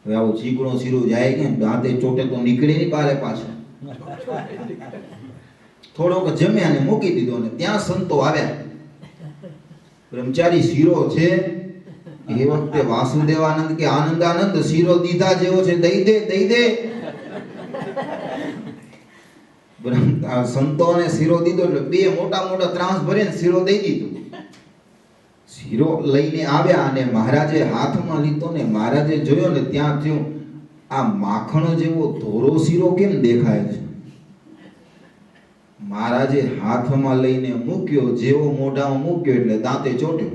હવે આવો ચીકણો શીરો જાય કે દાંતે ચોટે તો નીકળે નહીં બારે પાછો. થોડોક જમ્યા ને મૂકી દીધો, અને ત્યાં સંતો આવ્યા. બ્રહ્મચારી શીરો છે. એ વખતે વાસુદેવાનંદ કે આનંદાનંદ શીરો દીધા જેવો છે, દઈ દે દઈ દે. સંતોને શીરો દીધો, એટલે બે મોટા મોટા ત્રાસ ભરીને શીરો દઈ દીધો. શીરો લઈને આવ્યા અને મહારાજે હાથમાં લીધો ને મહારાજે જોયો ને ત્યાં થયું, આ માખણ જેવો ધોરો શીરો કેમ દેખાય છે? મહારાજે હાથમાં લઈને મૂક્યો, જેવો મોઢામાં મૂક્યો એટલે દાંતે ચોટ્યો.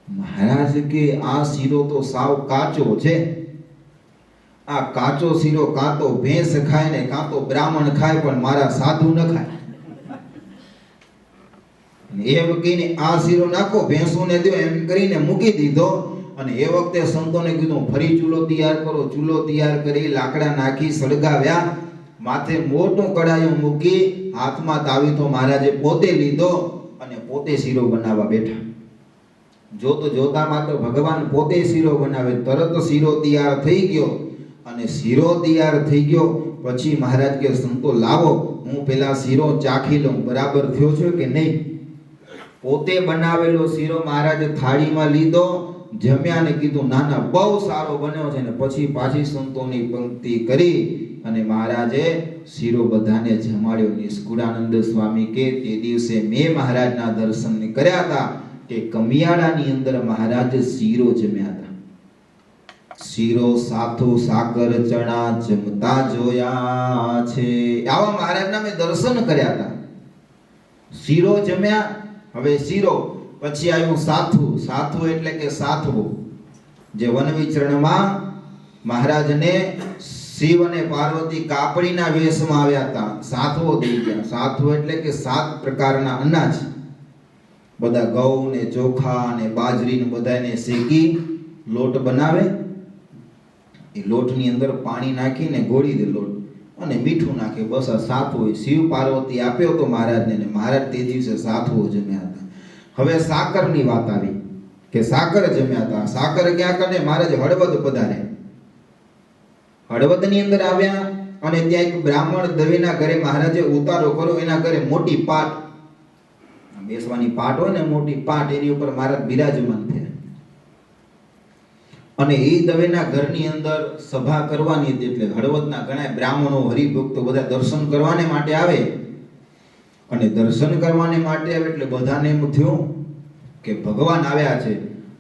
મહારાજ કે આ શીરો તો સાવ કાચો છે. આ કાચો શીરો કાં તો ભેંસ ખાય ને કાં તો બ્રાહ્મણ ખાય, પણ મારા સાધુ ન ખાય. એમ કહીને આ શીરો નાખો, ભેંસોને દો, એમ કરીને મૂકી દીધો. અને એ વખતે સંતોને કીધું ફરી ચૂલો તૈયાર કરો. ચૂલો તૈયાર કરી લાકડા નાખી સળગાવ્યા, માથે મોટું કડાયું મૂકી, હાથમાં તાવીથો મહારાજે પોતે લીધો અને પોતે શીરો બનાવવા બેઠા. જોતો જોતામાં તો ભગવાન પોતે શીરો બનાવે. તરત શીરો તૈયાર થઈ ગયો. અને શીરો તૈયાર થઈ ગયો પછી મહારાજ કે સંતો લાવો, હું પેલા શીરો ચાખી લઉં, બરાબર થયો છે કે નહીં. પોતે બનાવેલો શીરો મહારાજે થાળીમાં લીધો, જમ્યા ને કીધું ના ના બહુ સારો બન્યો છે. ને પછી પાછી સંતોની પંક્તિ કરી અને મહારાજે શીરો બધાને જમાડ્યો. નિષ્કુળાનંદ સ્વામી કે તે દિવસે મેં મહારાજના દર્શન કર્યા હતા કે કમિયાળાની અંદર મહારાજ શીરો જમ્યા હતા. શીરો સાથુ સાકર ચણા જમતા જોયા છે, આવા મહારાજના મેં દર્શન કર્યા હતા. શીરો જમ્યા, હવે શીરો પછી આવ્યું સાથુ. સાથુ એટલે કે સાથવો, જે વન વિચરણમાં મહારાજને શિવ અને પાર્વતી કાપડીના વેશમાં આવ્યા હતા, સાથવો થઈ ગયા. સાથવો એટલે કે 7 પ્રકારના અનાજ, બધા ઘઉં ને ચોખા ને બાજરી ને બધાને શેકી લોટ બનાવે. એ લોટની અંદર પાણી નાખીને ગોળી દે લોટ, અને મીઠું નાખે, બસ આ સાથવો. શિવ પાર્વતી આપ્યો તો મહારાજને, ને મહારાજ તે દિવસે સાથવો જમ્યા હતા. હવે સાકરની વાત આવી કે સાકર જમ્યા હતા. સાકર ક્યાં કરે? મહારાજ હળવદ પધારે. હળવદની અંદર આવ્યા અને ત્યાં એક બ્રાહ્મણ દવેના ઘરે મહારાજે ઉતારો કર્યો. એના ઘરે મોટી પાટ, બેસવાની પાટ હોય ને મોટી પાટ, એની ઉપર મહારાજ બિરાજમાન થયા. અને એ દવેના ઘરની અંદર સભા કરવાની હતી, એટલે હળવદના ઘણા બ્રાહ્મણો હરિભક્તો બધા દર્શન કરવાને માટે આવે. અને દર્શન કરવાને માટે આવે એટલે બધાને એમ થયું કે ભગવાન આવ્યા છે,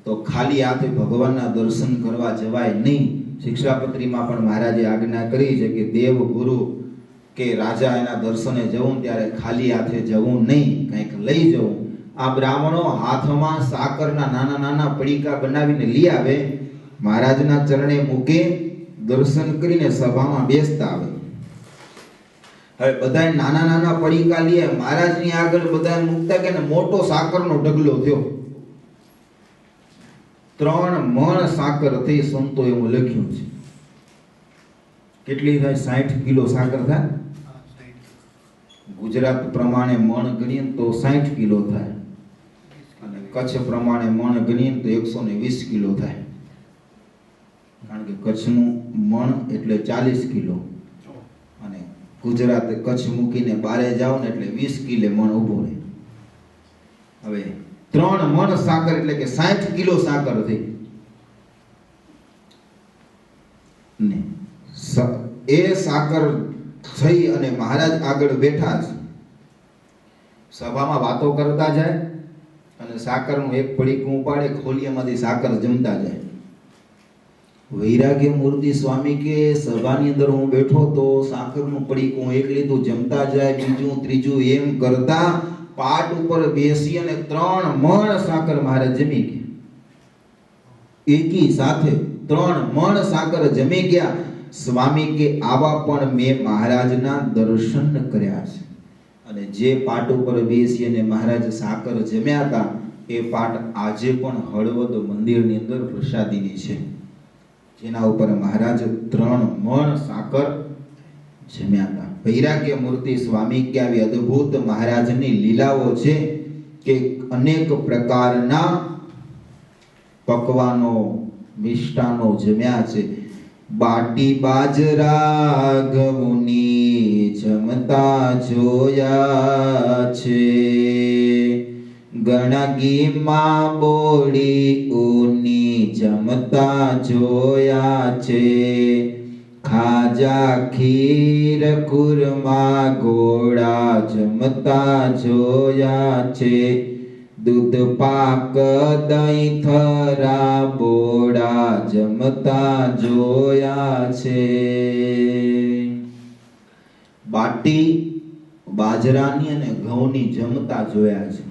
તો ખાલી હાથે ભગવાનના દર્શન કરવા જવાય નહીં. શિક્ષાપત્રીમાં પણ મહારાજે આજ્ઞા કરી છે કે દેવ ગુરુ કે રાજા એના દર્શને જવું ત્યારે ખાલી હાથે જવું નહીં, કંઈક લઈ જવું. આ બ્રાહ્મણો હાથમાં સાકરના નાના નાના પડીકા બનાવીને લઈ આવે, મહારાજના ચરણે મૂકે, દર્શન કરીને સભામાં બેસતા આવે. હવે બધા નાના નાના પડીકા લે, મહારાજની આગળ બધા મૂકતા કે મોટો સાકરનો ઢગલો થયો. 3 મણ સાકર થઈ, સંતો એવું લખ્યું છે. કેટલી થાય? 60 કિલો સાકર થાય. ગુજરાત પ્રમાણે મણ ગણીએ તો 60 કિલો થાય, અને કચ્છ પ્રમાણે મણ ગણીએ તો 120 કિલો થાય. કારણ કે કચ્છનું મણ એટલે 40 કિલો, અને ગુજરાત કચ્છ મૂકીને બારે જાવ ને એટલે 20 કિલે મણ ઊભો રહે. હવે 3 મણ સાકર એટલે કે 60 કિલો સાકર થઈ. ને એ સાકર થઈ અને મહારાજ આગળ બેઠા છે. સભામાં વાતો કરતા જાય અને સાકરનું એક પડીકું ઉપાડે, ખોલિયામાંથી સાકર જમતા જાય. વૈરાગ્ય મૂર્તિ સ્વામી કે સભાની અંદર હું બેઠો તો સાકરનું પડીકું એક લીધું, જમતા જાય, બીજું ત્રીજું, એમ કરતા પાટ ઉપર બેસી અને 3 મણ સાકર મહારાજ જમી ગયા. એકી સાથે 3 મણ સાકર જમી ગયા. સ્વામી કે આવા પણ મેં મહારાજના દર્શન કર્યા છે. અને જે પાટ ઉપર બેસી અને મહારાજ સાકર જમ્યા હતા એ પાટ આજે પણ હળવદ મંદિરની અંદર પ્રસાદીની છે, જેના ઉપર મહારાજ 3 મણ સાકર જમ્યા હતા. વૈરાગ્ય મૂર્તિ સ્વામી કે આવી અદ્ભુત મહારાજની લીલાઓ છે કે અનેક પ્રકારના પકવાનો, મિષ્ટાનો જમ્યા છે. બાટી બાજરા ઘઉંની જમતા જોયા છે, ગણગીમાં બોળી ઊની જમતા જોયા છે, ખાજા ખીર કુરમા ગોળા જમતા જોયા છે, દૂધ પાક દહીં થરા બોડા જમતા જોયા છે. બાટી બાજરાની અને ઘઉંની જમતા જોયા છે.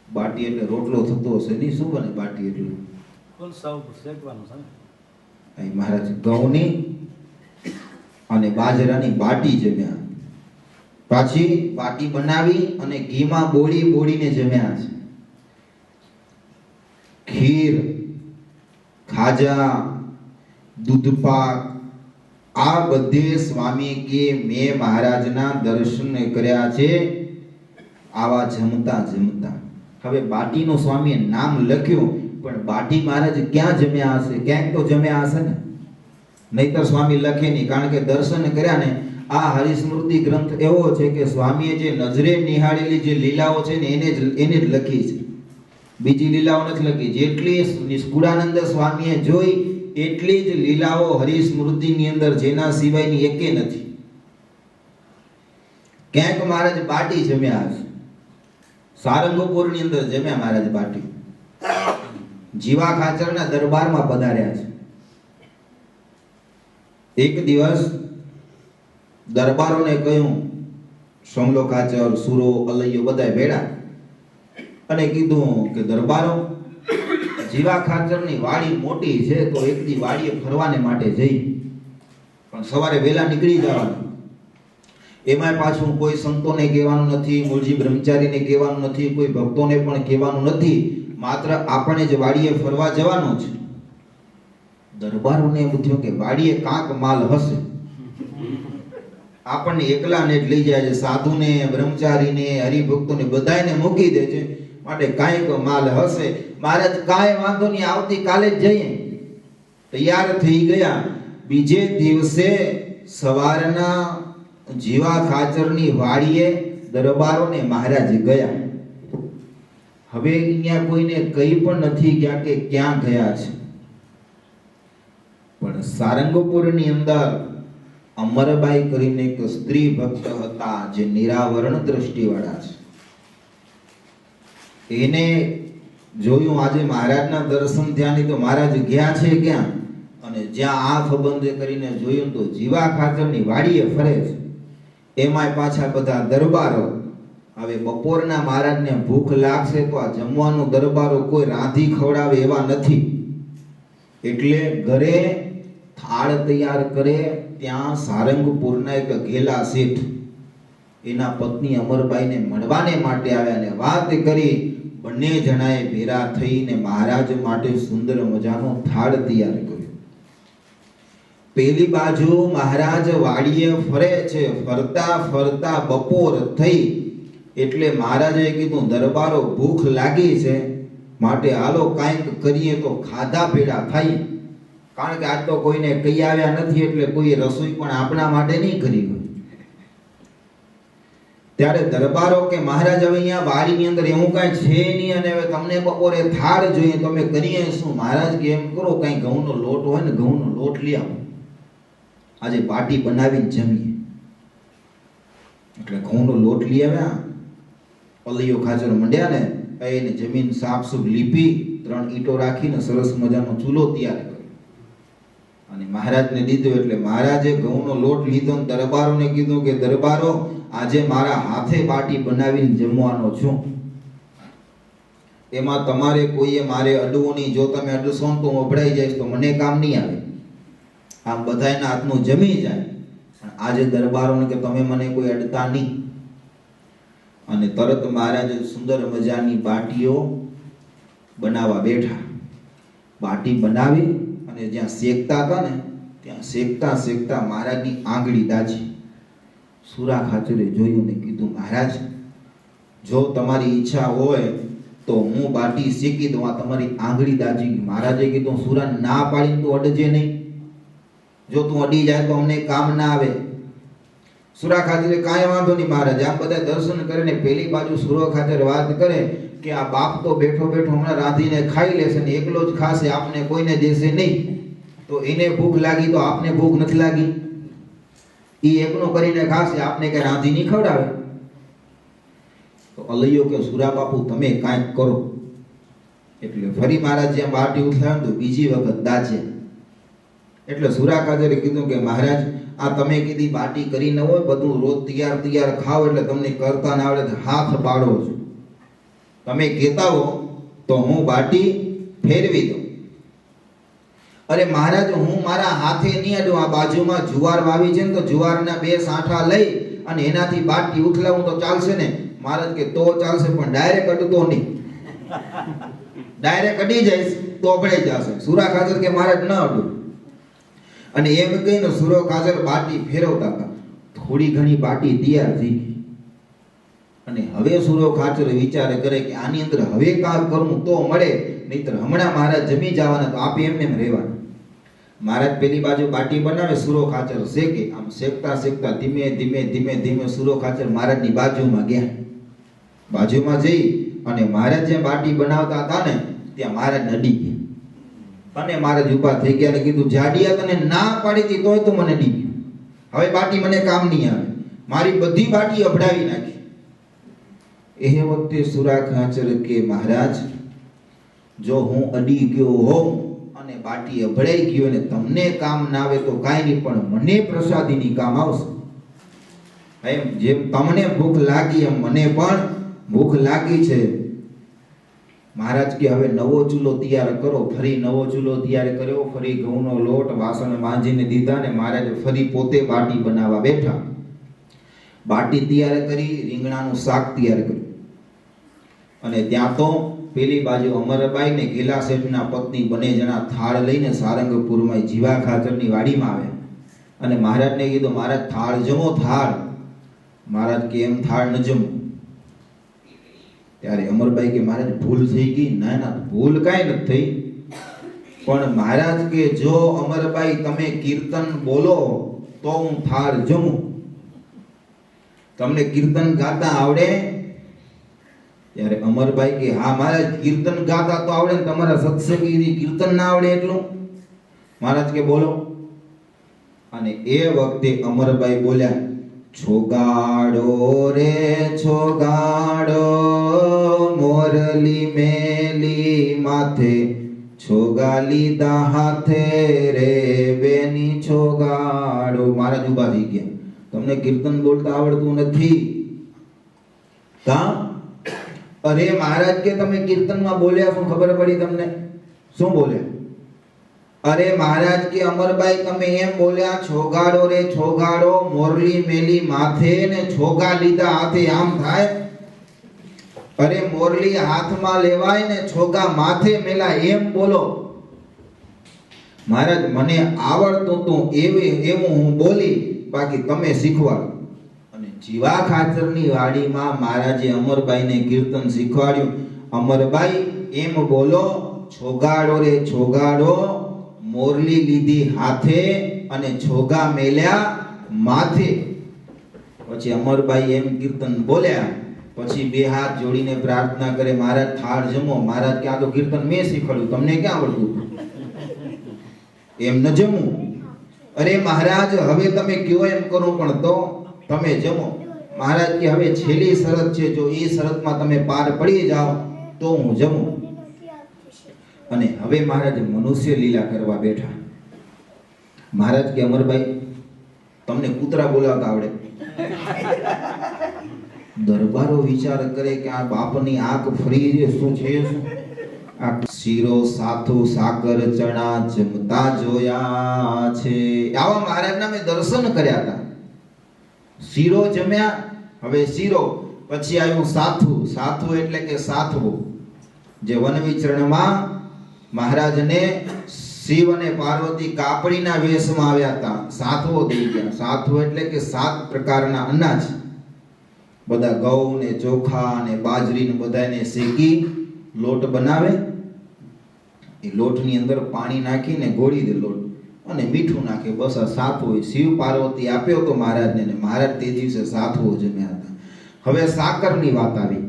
બાટી એટલે રોટલો થતો હશે નહીં? શું બને બાટી એટલે? મહારાજ ઘઉંની અને બાજરાની બાટી જમ્યા. પાછી બાટી બનાવી અને ઘીમાં બોળીને જમ્યા છે. ખીર, ખાજા, દૂધપાક, આ બધે સ્વામી કે મેં મહારાજના દર્શન કર્યા છે. આવા જમતા જમતા. હવે બાટીનું સ્વામીએ નામ લખ્યું, પણ બાટી મહારાજ ક્યાં જમ્યા હશે? ક્યાંક તો જમ્યા હશે ને, નહીતર સ્વામી લખે નહીં. કારણ કે દર્શન કર્યા ને, આ હરિસ્મૃતિ ગ્રંથ એવો છે કે સ્વામીએ જે નજરે નિહાળેલી જે લીલાઓ છે ને એને જ લખી છે, બીજી લીલાઓ નથી લખી. જેટલી નિષ્કુળાનંદ સ્વામીએ જોઈ એટલી જ લીલાઓ હરિસ્મૃતિની અંદર જેના સિવાયની એકે નથી. ક્યાંક મહારાજ બાટી જમ્યા હશે. સારંગપુરની અંદર જમ્યા મહારાજ બાટી. જીવા ખાચરના દરબારમાં પધાર્યા છે. એક દિવસ દરબારોને કહ્યું, સોમલો ખાચર, સુરો, અલૈયો બધા ભેળા, અને કીધું કે દરબારો, જીવા ખાચરની વાડી મોટી છે તો એક દી વાડીએ ફરવાને માટે જઈ, પણ સવારે વહેલા નીકળી જવાનું. એમાંય પાછું કોઈ સંતોને કહેવાનું નથી, મૂળજી બ્રહ્મચારીને કહેવાનું નથી, કોઈ ભક્તોને પણ કહેવાનું નથી, માત્ર આપણે જ વાડીએ ફરવા જવાનું છે. દરબારોને એમ થયું કે વાડીએ કાંક માલ હશે, આપણને એકલાને જ લઈ જાય છે, સાધુને, બ્રહ્મચારીને, હરિભક્તોને બધાને મૂકી દે છે, માટે કાંઈક માલ હશે. મહારાજ કાંઈ વાંધો નહીં, આવતીકાલે જ જઈએ. તૈયાર થઈ ગયા. બીજે દિવસે સવારના જીવા ખાચરની વાડીએ દરબારોને મહારાજ ગયા. હવે અહીંયા કોઈને કઈ પણ નથી ગયા કે ક્યાં ગયા છે, પણ સારંગપુરની અંદર અમરબાઈ કરીને એક સ્ત્રી ભક્ત હતા જે નિરાવરણ દ્રષ્ટિવાળા છે. એને જોયું આજે મહારાજના દર્શન થયા નહીં તો મહારાજ ગયા છે ક્યાં, અને જ્યાં આંખ બંધ કરીને જોયું તો જીવા ખાચરની વાડીએ ફરે છે. એમાંય પાછા બધા દરબારો. હવે બપોરના મહારાજને ભૂખ લાગશે તો આ જમવાનું દરબારો કોઈ રાંધી ખવડાવે એવા નથી, એટલે ઘરે થાળ તૈયાર કરે. ત્યાં સારંગપુરના એક ઘેલા શેઠ એના પત્ની અમરબાઈને મળવાને માટે આવ્યા અને વાત કરી. બંને જણાએ ભેરા થઈને મહારાજ માટે સુંદર મજાનો થાળ તૈયાર કર્યો. પેલી બાજુ મહારાજ વાડીએ ફરે છે. ફરતા ફરતા બપોર થઈ એટલે મહારાજે કીધું, દરબારો ભૂખ લાગી છે, માટે હાલો કાંઈક કરીએ તો ખાધા ભેળા થાય. કારણ કે આજ તો કોઈને કહી આવ્યા નથી એટલે કોઈ રસોઈ પણ આપણા માટે નહીં કરી હોય. ત્યારે દરબારો કે મહારાજ હવે અહીંયા વાડીની અંદર એવું કાંઈ છે નહીં અને હવે તમને બપોરે થાળ જોઈએ, તમે કરીએ શું? મહારાજ કે એમ કરો, કાંઈ ઘઉંનો લોટ હોય ને ઘઉંનો લોટ લઈ આવો, આજે પાટી બનાવીને જમીએ. એટલે ઘઉંનો લોટ લઈ આવ્યા. પલ્લીઓ ખાચર મંડ્યા ને એને જમીન સાફસૂફ લીપી 3 ઈંટો રાખીને સરસ મજાનો ચૂલો તૈયાર કર્યો અને મહારાજને દીધો. એટલે મહારાજે ઘઉંનો લોટ લીધો અને દરબારોને કીધું કે દરબારો, આજે મારા હાથે પાટી બનાવીને જમવાનો છું. એમાં તમારે કોઈએ મારે અડવું નહીં. જો તમે અડશો તો હું અભડાઈ જઈશ તો મને કામ નહીં આવે. આમ બધાયના હાથનું જમી જાય. પણ આજે દરબારોને કે તમે મને કોઈ અડતા નહીં. અને તરત મહારાજ સુંદર મજાની બાટીઓ બનાવવા બેઠા. બાટી બનાવી અને જ્યાં શેકતા હતા ને ત્યાં શેકતા શેકતા મહારાજની આંગળી દાજી. સુરા ખાચરે જોયું ને કીધું, મહારાજ જો તમારી ઈચ્છા હોય તો હું બાટી શેકી દઉં, આ તમારી આંગળી દાજી. મહારાજે કીધું, સુરા ના પાડીને તું અડજે નહીં, જો તું અડી જાય તો અમને કામ ના આવે. સુરા ખાચરે કાંઈ વાંધો નહીં મહારાજ. આમ બધા દર્શન કરે ને પેલી બાજુ સુરા ખાચર વાત કરે કે આ બાપ તો બેઠો બેઠો હમણાં રાંધીને ખાઈ લેશે ને એકલો જ ખાશે, આપને કોઈને દેશે નહીં. તો એને ભૂખ લાગી તો આપને ભૂખ નથી લાગી, એ એકનો કરીને ખાશે, આપને કઈ રાંધી નહીં ખવડાવે. તો અલૈયો કે સુરા બાપુ તમે કાંઈક કરો. એટલે ફરી મહારાજ જ્યાં બાટી ઉઠાવ્યું તો બીજી વખત દાજે. એટલે સુરા ખાચરે કીધું કે મહારાજ, આ તમે કીધી બાટી કરી ન હોય, બધું રોજ તૈયાર ખાવ એટલે તમને કરતા ના આવડે, હાથ બાળો છો. તમે કહેતા હો તો હું બાટી ફેરવી દઉં. અરે મહારાજ, હું મારા હાથે નહીં અડું. આ બાજુમાં જુવાર વાવી છે ને તો જુવારના 2 સાંઠા લઈ અને એનાથી બાટી ઉથલાવું તો ચાલશે ને? મહારાજ કે તો ચાલશે, પણ ડાયરેક્ટ અડતો નહીં. ડાયરેક્ટ અડી જઈશ તો અભડાઈ જશે. સુરા ખાચર કે મહારાજ ન અડું. અને એમ કહીને સુરો ખાચર બાટી ફેરવતા હતા. થોડી ઘણી બાટી તૈયાર થઈ ગઈ અને હવે સુરો ખાચર વિચાર કરે કે આની અંદર હવે કામ કરવું તો મળે, નહીતર હમણાં મહારાજ જમી જવાના તો આપે એમને રહેવાના. મહારાજ પેલી બાજુ બાટી બનાવે, સુરો ખાચર શેકે. આમ શેકતા શેકતા ધીમે ધીમે ધીમે ધીમે સુરો ખાચર મહારાજની બાજુમાં ગયા. બાજુમાં જઈ અને મહારાજ જે બાટી બનાવતા હતા ને ત્યાં મહારાજ અડી ગયા. અને મહારાજ ઉભા થઈ ગયા અને કીધું, જાડિયા તને ના પાડી હતી તોય તું મને અડી ગયો, હવે બાટી મને કામ નહીં આવે. મારી બધી બાટી અભડાવી નાખી. એ વખતે સુરા ખાચર કે મહારાજ, જો હું અડી ગયો હોઉં અને બાટી અભડાઈ ગયો ને તમને કામ ના આવે તો કાંઈ નહીં, પણ મને પ્રસાદીની કામ આવશે. એમ જેમ તમને ભૂખ લાગી એમ મને પણ ભૂખ લાગી છે. મહારાજ કે હવે નવો ચૂલો તૈયાર કરો. ફરી નવો ચૂલો તૈયાર કર્યો. ફરી ઘઉંનો લોટ વાસણ માંજીને દીધા ને મહારાજ ફરી પોતે બાટી બનાવવા બેઠા. બાટી તૈયાર કરી, રીંગણાનું શાક તૈયાર કર્યું. અને ત્યાં તો પેલી બાજુ અમરબાઈ ને ઘેલા શેઠના પત્ની બંને જણા થાળ લઈને સારંગપુરમાં જીવા ખાચરની વાડીમાં આવ્યા. અને મહારાજને કીધું, મહારાજ થાળ જમો, થાળ. મહારાજ કે એમ થાળ ન જમો. ત્યારે અમરબાઈ કે મહારાજ ભૂલ થઈ ગઈ. ના ના, ભૂલ કાંઈ નથી થઈ, પણ મહારાજ કે જો અમરબાઈ તમે કીર્તન બોલો તો હું થાળ જમું. તમને કીર્તન ગાતા આવડે? ત્યારે અમરબાઈ કે હા મહારાજ, કીર્તન ગાતા તો આવડે ને, તમારા સત્સંગી કીર્તન ના આવડે એટલું? મહારાજ કે બોલો. અને એ વખતે અમરબાઈ બોલ્યા, છોગાડો રે છોગાડો, મોરલી મેલી માથે, છોગાલી દા હાથે રે બેની છોગાડો. મહારાજ ઉભા થઈ ગયા. તમને કીર્તન બોલતા આવડતું નથી કા? અરે મહારાજ કે તમે કીર્તનમાં બોલ્યા શું ખબર પડી તમને? શું બોલ્યા? અરે મહારાજ કે અમરબાઈ તમે એમ બોલ્યા, છોગાડો રે છોગાડો, મોરલી મેલી માથે ને છોગા લીધા હાથે, આમ થાય? અરે મોરલી હાથમાં લેવાય ને છોગા માથે મેલા, એમ બોલો. મહારાજ મને આવડતું તું એવું હું બોલી, બાકી તમે શીખવાડો. અને જીવા ખાચરની વાડીમાં મહારાજે અમરબાઈને કીર્તન શીખવાડ્યું. અમરબાઈ એમ બોલો, છોગાડો રે છોગાડો, મોરલી લીધી હાથે અને છોગા મેલ્યા માથે. પછી અમરબાઈ એમ કીર્તન બોલ્યા. પછી બે હાથ જોડીને પ્રાર્થના કરે, મહારાજ થાળ જમો. મહારાજ કે આ તો કીર્તન મેં શીખવાડ્યું, તમને ક્યાં આવડતું? એમ ન જમવું. અરે મહારાજ હવે તમે કયો એમ કરો, પણ તો તમે જમો. મહારાજ કે હવે છેલ્લી શરત છે, જો એ શરતમાં તમે પાર પડી જાઓ તો હું જમું. અને હવે મહારાજ મનુષ્ય લીલા કરવા બેઠા. મહારાજ કે અમરભાઈ તમને કૂતરા બોલાવતા આવડે? દરબારો વિચાર કરે કે આ બાપની આંખ ફરી છે, શું છે શું? આ શીરો સાથુ સાકર ચણા જમતા જોયા છે. આવા મહારાજના મેં દર્શન કર્યા હતા. શીરો જમ્યા, હવે શીરો, પછી આવ્યું સાથુ. સાથુ એટલે કે સાથવું. જે વન વિચરણમાં મહારાજને શિવ અને પાર્વતી કાપડીના વેશમાં આવ્યા હતા, સાથવો થઈ ગયા. સાથવો એટલે કે 7 પ્રકારના અનાજ, બધા ઘઉં ને ચોખા ને બાજરી ને બધાને શેકી લોટ બનાવે. એ લોટની અંદર પાણી નાખીને ગોળી દે લોટ અને મીઠું નાખે, બસ આ સાથવો. શિવ પાર્વતી આપ્યો તો મહારાજને, ને મહારાજ તે દિવસે સાથવો જમ્યા હતા. હવે સાકરની વાત આવી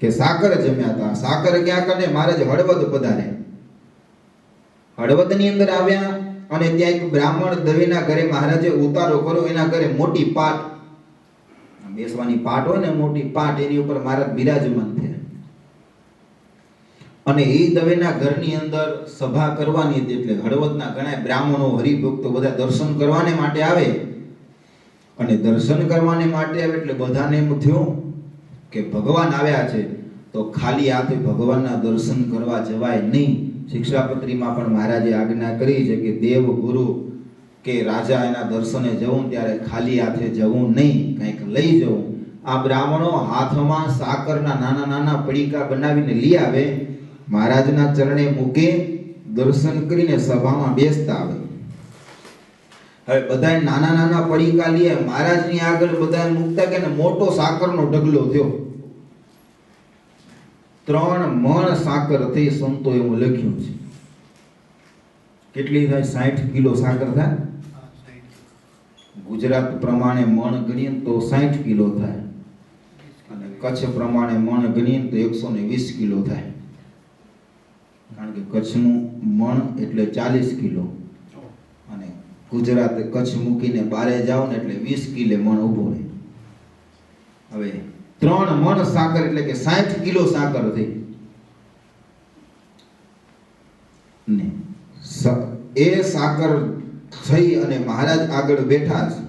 કે સાકર જમ્યા હતા. સાકર ક્યાં કરે? મહારાજ હળવદ પધારે. હળવદની અંદર આવ્યા અને ત્યાં એક બ્રાહ્મણ દવેના ઘરે મહારાજે ઉતારો કર્યો. એના ઘરે મોટી પાટ, બેસવાની પાટ હોય ને, મોટી પાટ, એની ઉપર મહારાજ બિરાજમાન થયા. અને એ દવેના ઘરની અંદર સભા કરવાની હતી, એટલે હળવદના ઘણા બ્રાહ્મણો હરિભક્તો બધા દર્શન કરવાને માટે આવે. અને દર્શન કરવાને માટે આવે એટલે બધાને એમ થયું કે ભગવાન આવ્યા છે તો ખાલી હાથે ભગવાનના દર્શન કરવા જવાય નહીં. શિક્ષાપત્રીમાં પણ મહારાજે આજ્ઞા કરી છે કે દેવ ગુરુ કે રાજા એના દર્શને જવું ત્યારે ખાલી હાથે જવું નહીં, કંઈક લઈ જવું. આ બ્રાહ્મણો હાથમાં સાકરના નાના નાના પડીકા બનાવીને લઈ આવે, મહારાજના ચરણે મૂકે, દર્શન કરીને સભામાં બેસતા આવે. હવે બધા નાના નાના પડીકા લઈએ, મહારાજની આગળ બધા મૂકતા કે મોટો સાકરનો ઢગલો થયો. 3 મણ સાકર થઈ, સંતો એવું લખ્યું છે. કેટલી થાય? 60 કિલો સાકર થાય. ગુજરાત પ્રમાણે મણ ગણીએ તો 60 કિલો થાય, અને કચ્છ પ્રમાણે મણ ગણીએ તો 120 કિલો થાય. કારણ કે કચ્છનું મણ એટલે 40 કિલો, અને ગુજરાત કચ્છ મૂકીને બારે જાવ ને એટલે 20 કિલે મણ ઉભો રહે. હવે 3 મણ સાકર એટલે કે 60 કિલો સાકર થઈ. ને એ સાકર થઈ અને મહારાજ આગળ બેઠા છે.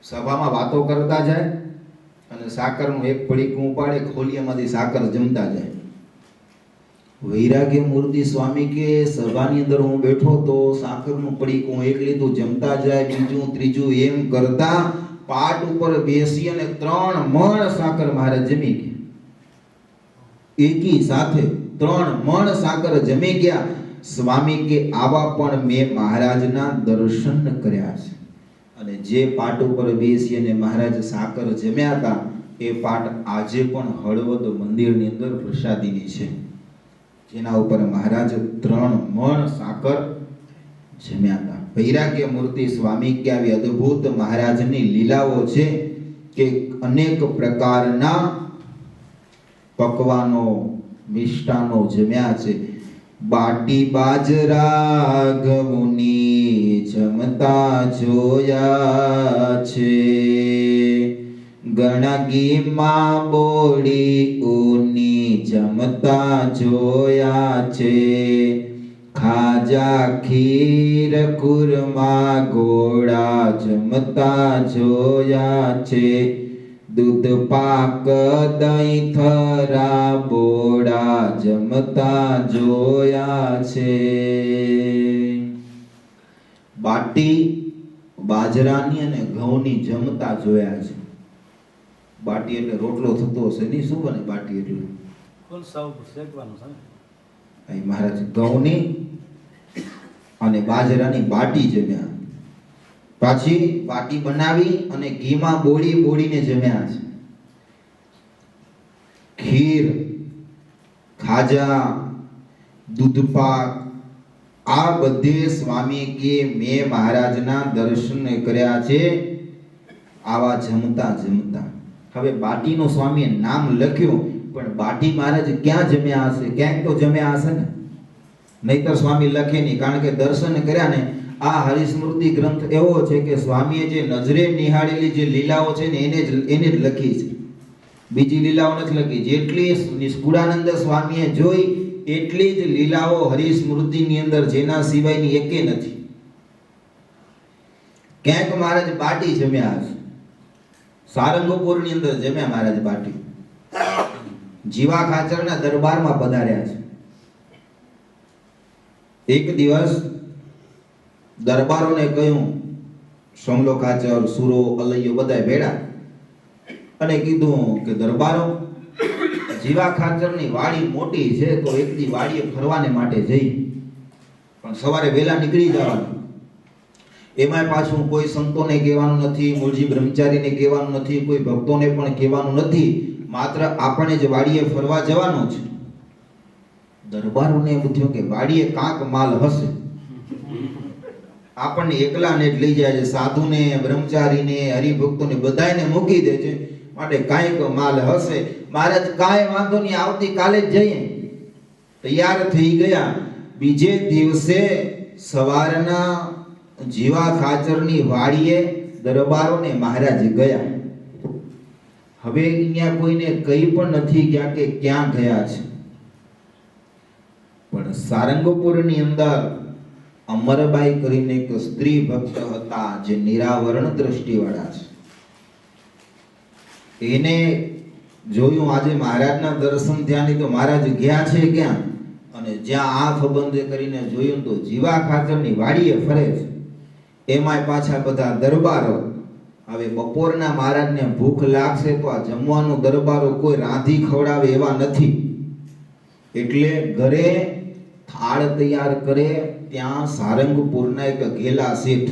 સભામાં વાતો કરતા જાય અને સાકરનું એક પડીકું ઉપાડે, ખોલિયામાંથી સાકર જમતા જાય. વૈરાગ્ય મૂર્તિ સ્વામી કે સભાની અંદર હું બેઠો તો સાકરનું પડીકું એક લીધું, જમતા જાય, બીજું ત્રીજું, એમ કરતા પાટ ઉપર બેસી અને 3 મણ સાકર મહારાજ જમી ગયા. એકી સાથે 3 મણ સાકર જમી ગયા. સ્વામી કે આવા પણ મેં મહારાજના દર્શન કર્યા છે. અને જે પાટ ઉપર બેસી અને મહારાજ સાકર જમ્યા હતા, એ પાટ આજે પણ હળવદ મંદિરની અંદર પ્રસાદીની છે, જેના ઉપર મહારાજ 3 મણ સાકર જમ્યા હતા. વૈરાગ્ય મૂર્તિ સ્વામી કે આવી અદ્ભુત મહારાજની લીલાઓ છે કે અનેક પ્રકારના પકવાનો, મિષ્ટાનો જમ્યા છે. બાટી બાજરા ઘઉંની જમતા જોયા છે, ગણગીમાં બોડી ઊની જમતા જોયા છે, ખાજા ખીર કુરમા ગોળા જમતા જોયા છે, દૂધ પાક દહીં થરા બોળા જમતા જોયા છે. બાટી બાજરાની અને ઘઉંની જમતા જોયા છે. બાટી એટલે રોટલો થતો હશે નહીં, શું બને બાટી એટલે? અહીં મહારાજ ઘઉંની અને બાજરાની બાટી જમ્યા, પાછી બાટી બનાવી અને ઘીમાં બોળીને જમ્યા છે. ખીર, ખાજા, દૂધપાક આ બધે સ્વામી કે મેં મહારાજના દર્શન કર્યા છે આવા જમતા જમતા. હવે બાટીનું સ્વામીએ નામ લખ્યું, પણ બાટી મહારાજ ક્યાં જમ્યા હશે? ક્યાંક તો જમ્યા હશે ને, નહીતર સ્વામી લખે નહીં. કારણ કે દર્શન કર્યા ને, આ હરિસ્મૃતિ ગ્રંથ એવો છે કે સ્વામીએ જે નજરે નિહાળેલી જે લીલાઓ છે ને એને જ લખી છે, બીજી લીલાઓ નથી લખી. જેટલી નિષ્કુળાનંદ સ્વામીએ જોઈ એટલી જ લીલાઓ હરિસ્મૃતિની અંદર જેના સિવાયની એકે નથી. ક્યાંક મહારાજ બાટી જમ્યા હશે, સારંગપુરની અંદર જમ્યા મહારાજ બાટી. જીવા ખાચરના દરબારમાં પધાર્યા છે. એક દિવસ દરબારોને કહ્યું, સમલો ખાચર, સુરો, અલૈયો બધા ભેળા, અને કીધું કે દરબારો, જીવા ખાચરની વાડી મોટી છે તો એક દી વાડીએ ફરવાને માટે જઈ, પણ સવારે વહેલા નીકળી જવાનું. એમાંય પાછું કોઈ સંતોને કહેવાનું નથી, મૂળજી બ્રહ્મચારીને કહેવાનું નથી, કોઈ ભક્તોને પણ કહેવાનું નથી, માત્ર આપણે જ વાડીએ ફરવા જવાનું છે. દરબારોને એમ થયું કે વાડીએ કાંક માલ હશે, આપણને એકલાને જ લઈ જાય છે, સાધુને, બ્રહ્મચારીને, હરિભક્તોને બધાને મૂકી દે છે, માટે કાંઈક માલ હશે. મહારાજ કાંઈ વાંધો નહીં, આવતીકાલે જ જઈએ. તૈયાર થઈ ગયા. બીજે દિવસે સવારના જીવા ખાચરની વાડીએ દરબારોને મહારાજ ગયા. હવે અહીંયા કોઈને કઈ પણ નથી ગયા કે ક્યાં ગયા છે, પણ સારંગપુરની અંદર અમરબાઈ કરીને એક સ્ત્રી ભક્ત હતા જે નિરાવરણ દ્રષ્ટિવાળા છે. એને જોયું આજે મહારાજના દર્શન થયા નહીં તો મહારાજ ગયા છે ક્યાં, અને જ્યાં આંખ બંધ કરીને જોયું તો જીવા ખાચરની વાડીએ ફરે છે. એમાંય પાછા બધા દરબારો. હવે બપોરના મહારાજને ભૂખ લાગશે તો આ જમવાનું દરબારો કોઈ રાંધી ખવડાવે એવા નથી, એટલે ઘરે થાળ તૈયાર કરે. ત્યાં સારંગપુરના એક ઘેલા શેઠ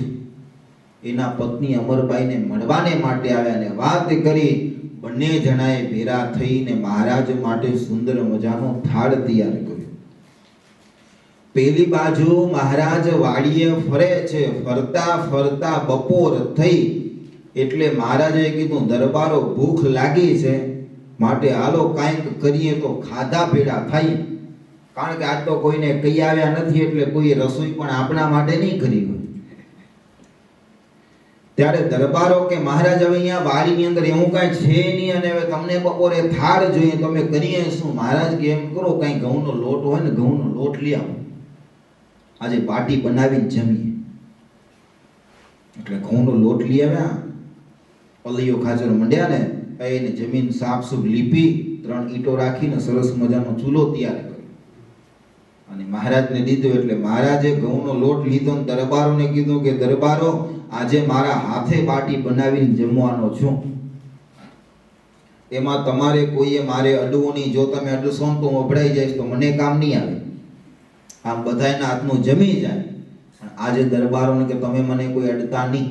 એના પત્ની અમરબાઈને મળવાને માટે આવ્યા ને વાત કરી. બંને જણાએ ભેરા થઈને મહારાજ માટે સુંદર મજાનો થાળ તૈયાર કર્યો. પેલી બાજુ મહારાજ વાડીએ ફરે છે. ફરતા ફરતા બપોર થઈ એટલે મહારાજે કીધું, દરબારો ભૂખ લાગી છે, માટે હાલો કાંઈક કરીએ તો ખાધા ભેળા થાય. કારણ કે આજ તો કોઈને કહી આવ્યા નથી એટલે કોઈ રસોઈ પણ આપણા માટે નહીં કરી હોય. ત્યારે દરબારો કે મહારાજ હવે અહીંયા વાડીની અંદર એવું કાંઈ છે નહીં, અને હવે તમને બપોરે થાળ જોઈએ, તમે કરીએ શું? મહારાજ કે એમ કરો, કાંઈ ઘઉંનો લોટ હોય ને ઘઉંનો લોટ લઈ આવો, આજે બાટી બનાવીને જમીએ. એટલે ઘઉંનો લોટ લઈ આવ્યા. અલૈયો ખાચર મંડ્યા ને એને જમીન સાફસૂફ લીપી, 3 ઈંટો રાખીને સરસ મજાનો ચૂલો તૈયાર કર્યો અને મહારાજને દીધો. એટલે મહારાજે ઘઉંનો લોટ લીધો અને દરબારોને કીધું કે દરબારો, આજે મારા હાથે બાટી બનાવીને જમવાનો છું, એમાં તમારે કોઈએ મારે અડવું નહીં. જો તમે અડશો તો હું અભડાઈ જઈશ તો મને કામ નહીં આવે. આમ બધાના હાથનું જમી જાય. પણ આજે દરબારોને કે તમે મને કોઈ અડતા નહીં.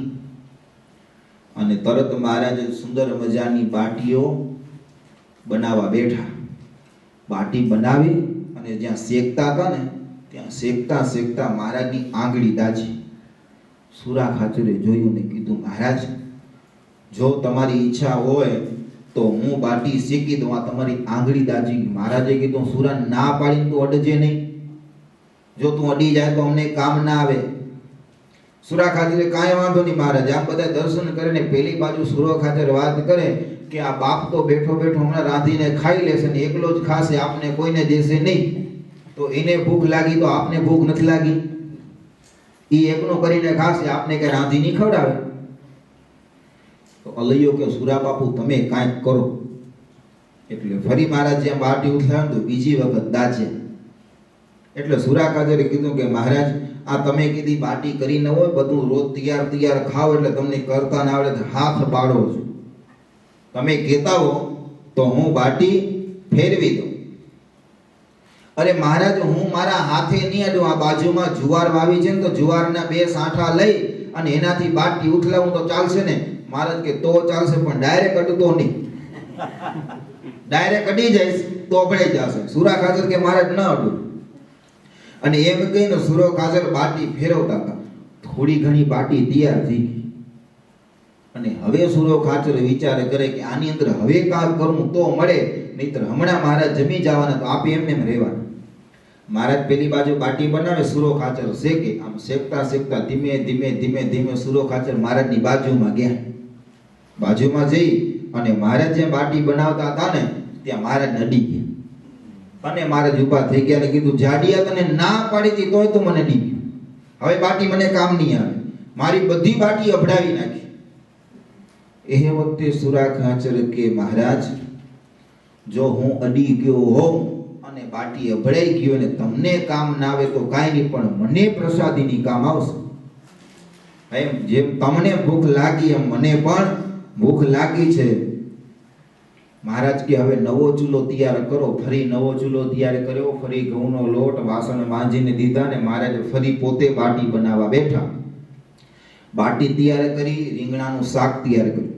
અને તરત મહારાજે સુંદર મજાની બાટીઓ બનાવવા બેઠા. બાટી બનાવી અને જ્યાં શેકતા હતા ને ત્યાં શેકતા શેકતા મહારાજની આંગળી દાજી. સુરા ખાચરે જોયું ને કીધું, મહારાજ જો તમારી ઈચ્છા હોય તો હું બાટી શેકી દઉં, આ તમારી આંગળી દાજી. મહારાજે કીધું, સુરા ના પાડીને તું અડજે નહીં, જો તું અડી જાય તો અમને કામ ના આવે. સુરા ખાચરે કાંઈ વાંધો નહીં મહારાજ. આમ બધા દર્શન કરે ને પેલી બાજુ સુરો ખાચર વાત કરે કે આ બાપ તો બેઠો બેઠો હમણાં રાંધીને ખાઈ લેશે ને એકલો જ ખાશે, આપને કોઈને દેશે નહીં. તો એને ભૂખ લાગી તો આપને ભૂખ નથી લાગી? ઈ એકનો કરીને ખાશે, આપને કે રાંધી નહીં ખવડાવે. તો અલૈયો કે સુરા બાપુ તમે કાંઈક કરો. એટલે ફરી મહારાજ જ્યાં બાટી ઉઠાવ્યું તો બીજી વખત દાજે. એટલે સુરા કાજરે કીધું કે મહારાજ આ તમે કીધી બાટી કરી ન હોય, બધું રોજ તૈયાર ખાવ એટલે તમને કરતા ના આવડે હાથ બાળો છો. તમે કહેતા હો તો હું બાટી ફેરવી દઉં. અરે મહારાજ હું મારા હાથે નહીં અડું, આ બાજુમાં જુવાર વાવી છે ને તો જુવારના 2 સાંઠા લઈ અને એનાથી બાટી ઉઠલાવું તો ચાલશે ને? મહારાજ કે તો ચાલશે, પણ ડાયરેક્ટ અડતો નહીં. ડાયરેક્ટ અડી જઈશ તો અભળાઈ જશે. સુરા ખાચર કે મહારાજ ન અડું. અને એમ કહીને સુરો ખાચર બાટી ફેરવતા હતા. થોડી ઘણી બાટી તૈયાર થઈ ગઈ. અને હવે સુરો ખાચર વિચાર કરે કે આની અંદર હવે કામ કરવું તો મળે, નહીતર હમણાં મહારાજ જમી જવાના તો આપે એમને રહેવાના. મહારાજ પેલી બાજુ બાટી બનાવે, સુરો ખાચર શેકે. આમ શેકતા શેકતા ધીમે ધીમે ધીમે ધીમે સુરો ખાચર મહારાજની બાજુમાં ગયા. બાજુમાં જઈ અને મહારાજ જે બાટી બનાવતા હતા ને ત્યાં મહારાજ અડી ગયા. અને મહારાજ ઊભા થઈ ગયા અને કીધું જાડિયા તને ના પાડી હતી તોય તું મને અડી ગયો. હવે બાટી મને કામ નહીં આવે. મારી બધી બાટી અભડાવી નાખી. એ વખતે સુરા ખાચર કે મહારાજ જો હું અડી ગયો હોઉં અને બાટી અભડાઈ ગયો ને તમને કામ ના આવે તો કાંઈ નહીં, પણ મને પ્રસાદીની કામ આવશે. એમ જેમ તમને ભૂખ લાગી એમ મને પણ ભૂખ લાગી છે. મહારાજ કે હવે નવો ચૂલો તૈયાર કરો. ફરી નવો ચૂલો તૈયાર કર્યો. ફરી ઘઉંનો લોટ વાસણ માંજીને દીધા ને મહારાજ ફરી પોતે બાટી બનાવવા બેઠા. બાટી તૈયાર કરી, રીંગણાનું શાક તૈયાર કર્યું.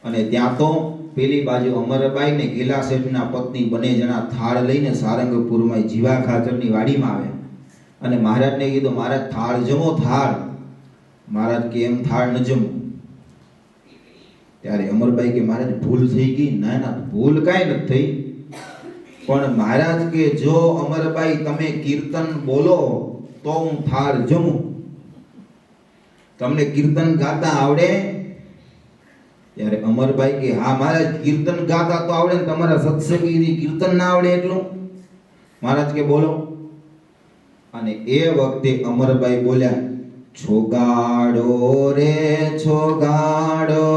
અને ત્યાં તો પેલી બાજુ અમરબાઈ ને ગેલા શેઠના પત્ની બંને જણા થાળ લઈને સારંગપુરમાં જીવા ખાચરની વાડીમાં આવ્યા. અને મહારાજને કીધું મહારાજ થાળ જમો થાળ. મહારાજ કે એમ થાળ ન જમો. ત્યારે અમરબાઈ કે મહારાજ ભૂલ થઈ ગઈ. ના ના ભૂલ કાંઈ નથી થઈ, પણ મહારાજ કે જો અમરબાઈ તમે કીર્તન બોલો તો હું થાળ જમું. તમને કીર્તન ગાતા આવડે? ત્યારે અમરબાઈ કે હા મહારાજ કીર્તન ગાતા તો આવડે ને તમારા સત્સંગી કીર્તન ના આવડે એટલું? મહારાજ કે બોલો. અને એ વખતે અમરબાઈ બોલ્યા છોગાડો રે છોગાડો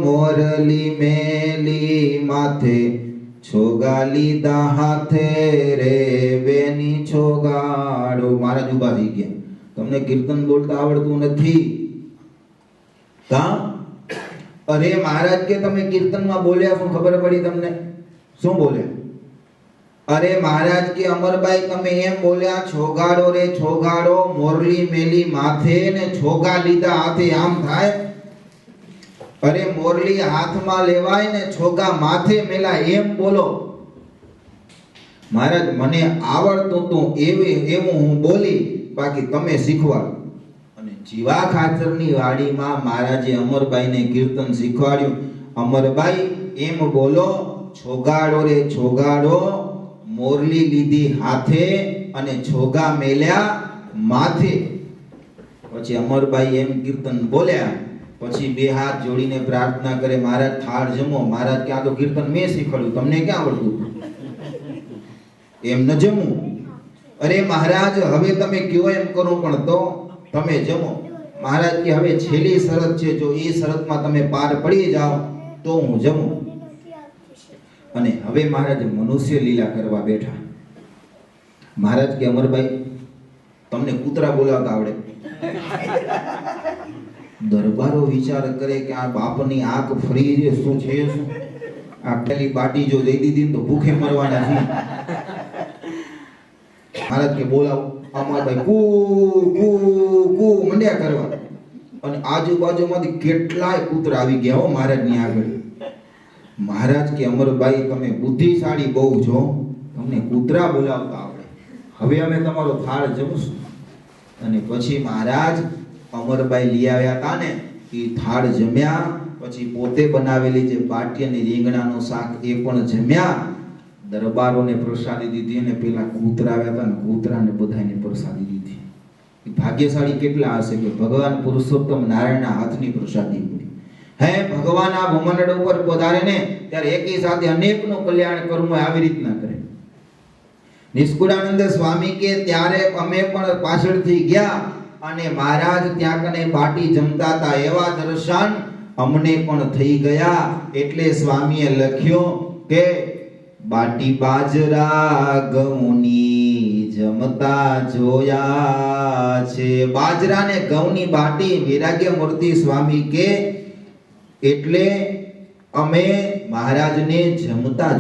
મોરલી મેલી માથે છોગા લીધા હાથે રે બેની છોગાડો. મહારાજ ઉભા થઈ ગયા. તમને કીર્તન બોલતા આવડતું નથી કા? અરે મહારાજ કે તમે કીર્તનમાં બોલ્યા શું ખબર પડી તમને? શું બોલ્યા? અરે મહારાજ કે અમરબાઈ તમે એમ બોલ્યા છોગાડો રે છોગાડો મોરલી મેલી માથે ને છોગા લીધા હાથે, આમ થાય? અરે મોરલી હાથમાં લેવાય ને છોગા માથે મેલાય એમ બોલો. મહારાજ મને આવડતું તું એવું હું બોલી, બાકી તમે શીખવાડો. અને જીવા ખાચરની વાડીમાં મહારાજે અમરબાઈને કીર્તન શીખવાડ્યું. અમરબાઈ એમ બોલો છોગાડો રે છોગાડો મોરલી લીધી હાથે અને છોગા મેલ્યા માથે. પછી અમરબાઈ એમ કીર્તન બોલ્યા. પછી 2 હાથ જોડીને પ્રાર્થના કરે મહારાજ થાળ જમો. મહારાજ કે આ તો કીર્તન મેં શીખવાડ્યું, તમને ક્યાં આવડતું? એમ ન જમવું. અરે મહારાજ હવે તમે કયો એમ કરો પણ તો તમે જમો. મહારાજ કે હવે છેલ્લી શરત છે, જો એ શરતમાં તમે પાર પડી જાઓ તો હું જમું. અને હવે મહારાજ મનુષ્ય લીલા કરવા બેઠા. મહારાજ કે અમરભાઈ તમને કૂતરા બોલાવતા આવડે? દરબારો વિચાર કરે કે આ બાપની આંખ ફરી છે, શું છે શું? આ પેલી બાટી જો દઈ દીધી તો ભૂખે મરવાના છે. મહારાજ કે બોલાવો. અમરભાઈ કૂ કૂ કૂ મંડ્યા કરવા. અને આજુબાજુમાંથી કેટલાય કૂતરા આવી ગયા હો મહારાજની આગળ. મહારાજ કે અમરભાઈ તમે બુદ્ધિશાળી બહુ છો, તમને કૂતરા બોલાવતા આવડે, હવે અમે તમારો થાળ જમશું. અને પછી મહારાજ અમરભાઈ લઈ આવ્યા હતા ને એ થાળ જમ્યા. પછી પોતે બનાવેલી જે બાટી અને રીંગણાનું શાક એ પણ જમ્યા. દરબારોને પ્રસાદી દીધી અને પેલા કૂતરા આવ્યા હતા ને કૂતરાને બધાને પ્રસાદી દીધી. ભાગ્યશાળી કેટલા હશે કે ભગવાન પુરુષોત્તમ નારાયણના હાથની પ્રસાદી મળી. હે ભગવાન આ ભૂમંડળ ઉપર પધારે ને ત્યારે એકી સાથે અનેકનું કલ્યાણ કર્મ આવી રીતના કરે. નિષ્કુળાનંદ સ્વામી કે ત્યારે અમે પણ પાછળથી ગયા અને મહારાજ ત્યાં કને બાટી જમતા હતા એવા દર્શન અમને પણ થઈ ગયા. એટલે સ્વામીએ લખ્યું કે બાટી બાજરા ઘઉંની જમતા જોયા છે. બાજરા ને ઘઉંની બાટી વૈરાગ્ય મૂર્તિ સ્વામી કે એટલે અમે મહારાજને જમતા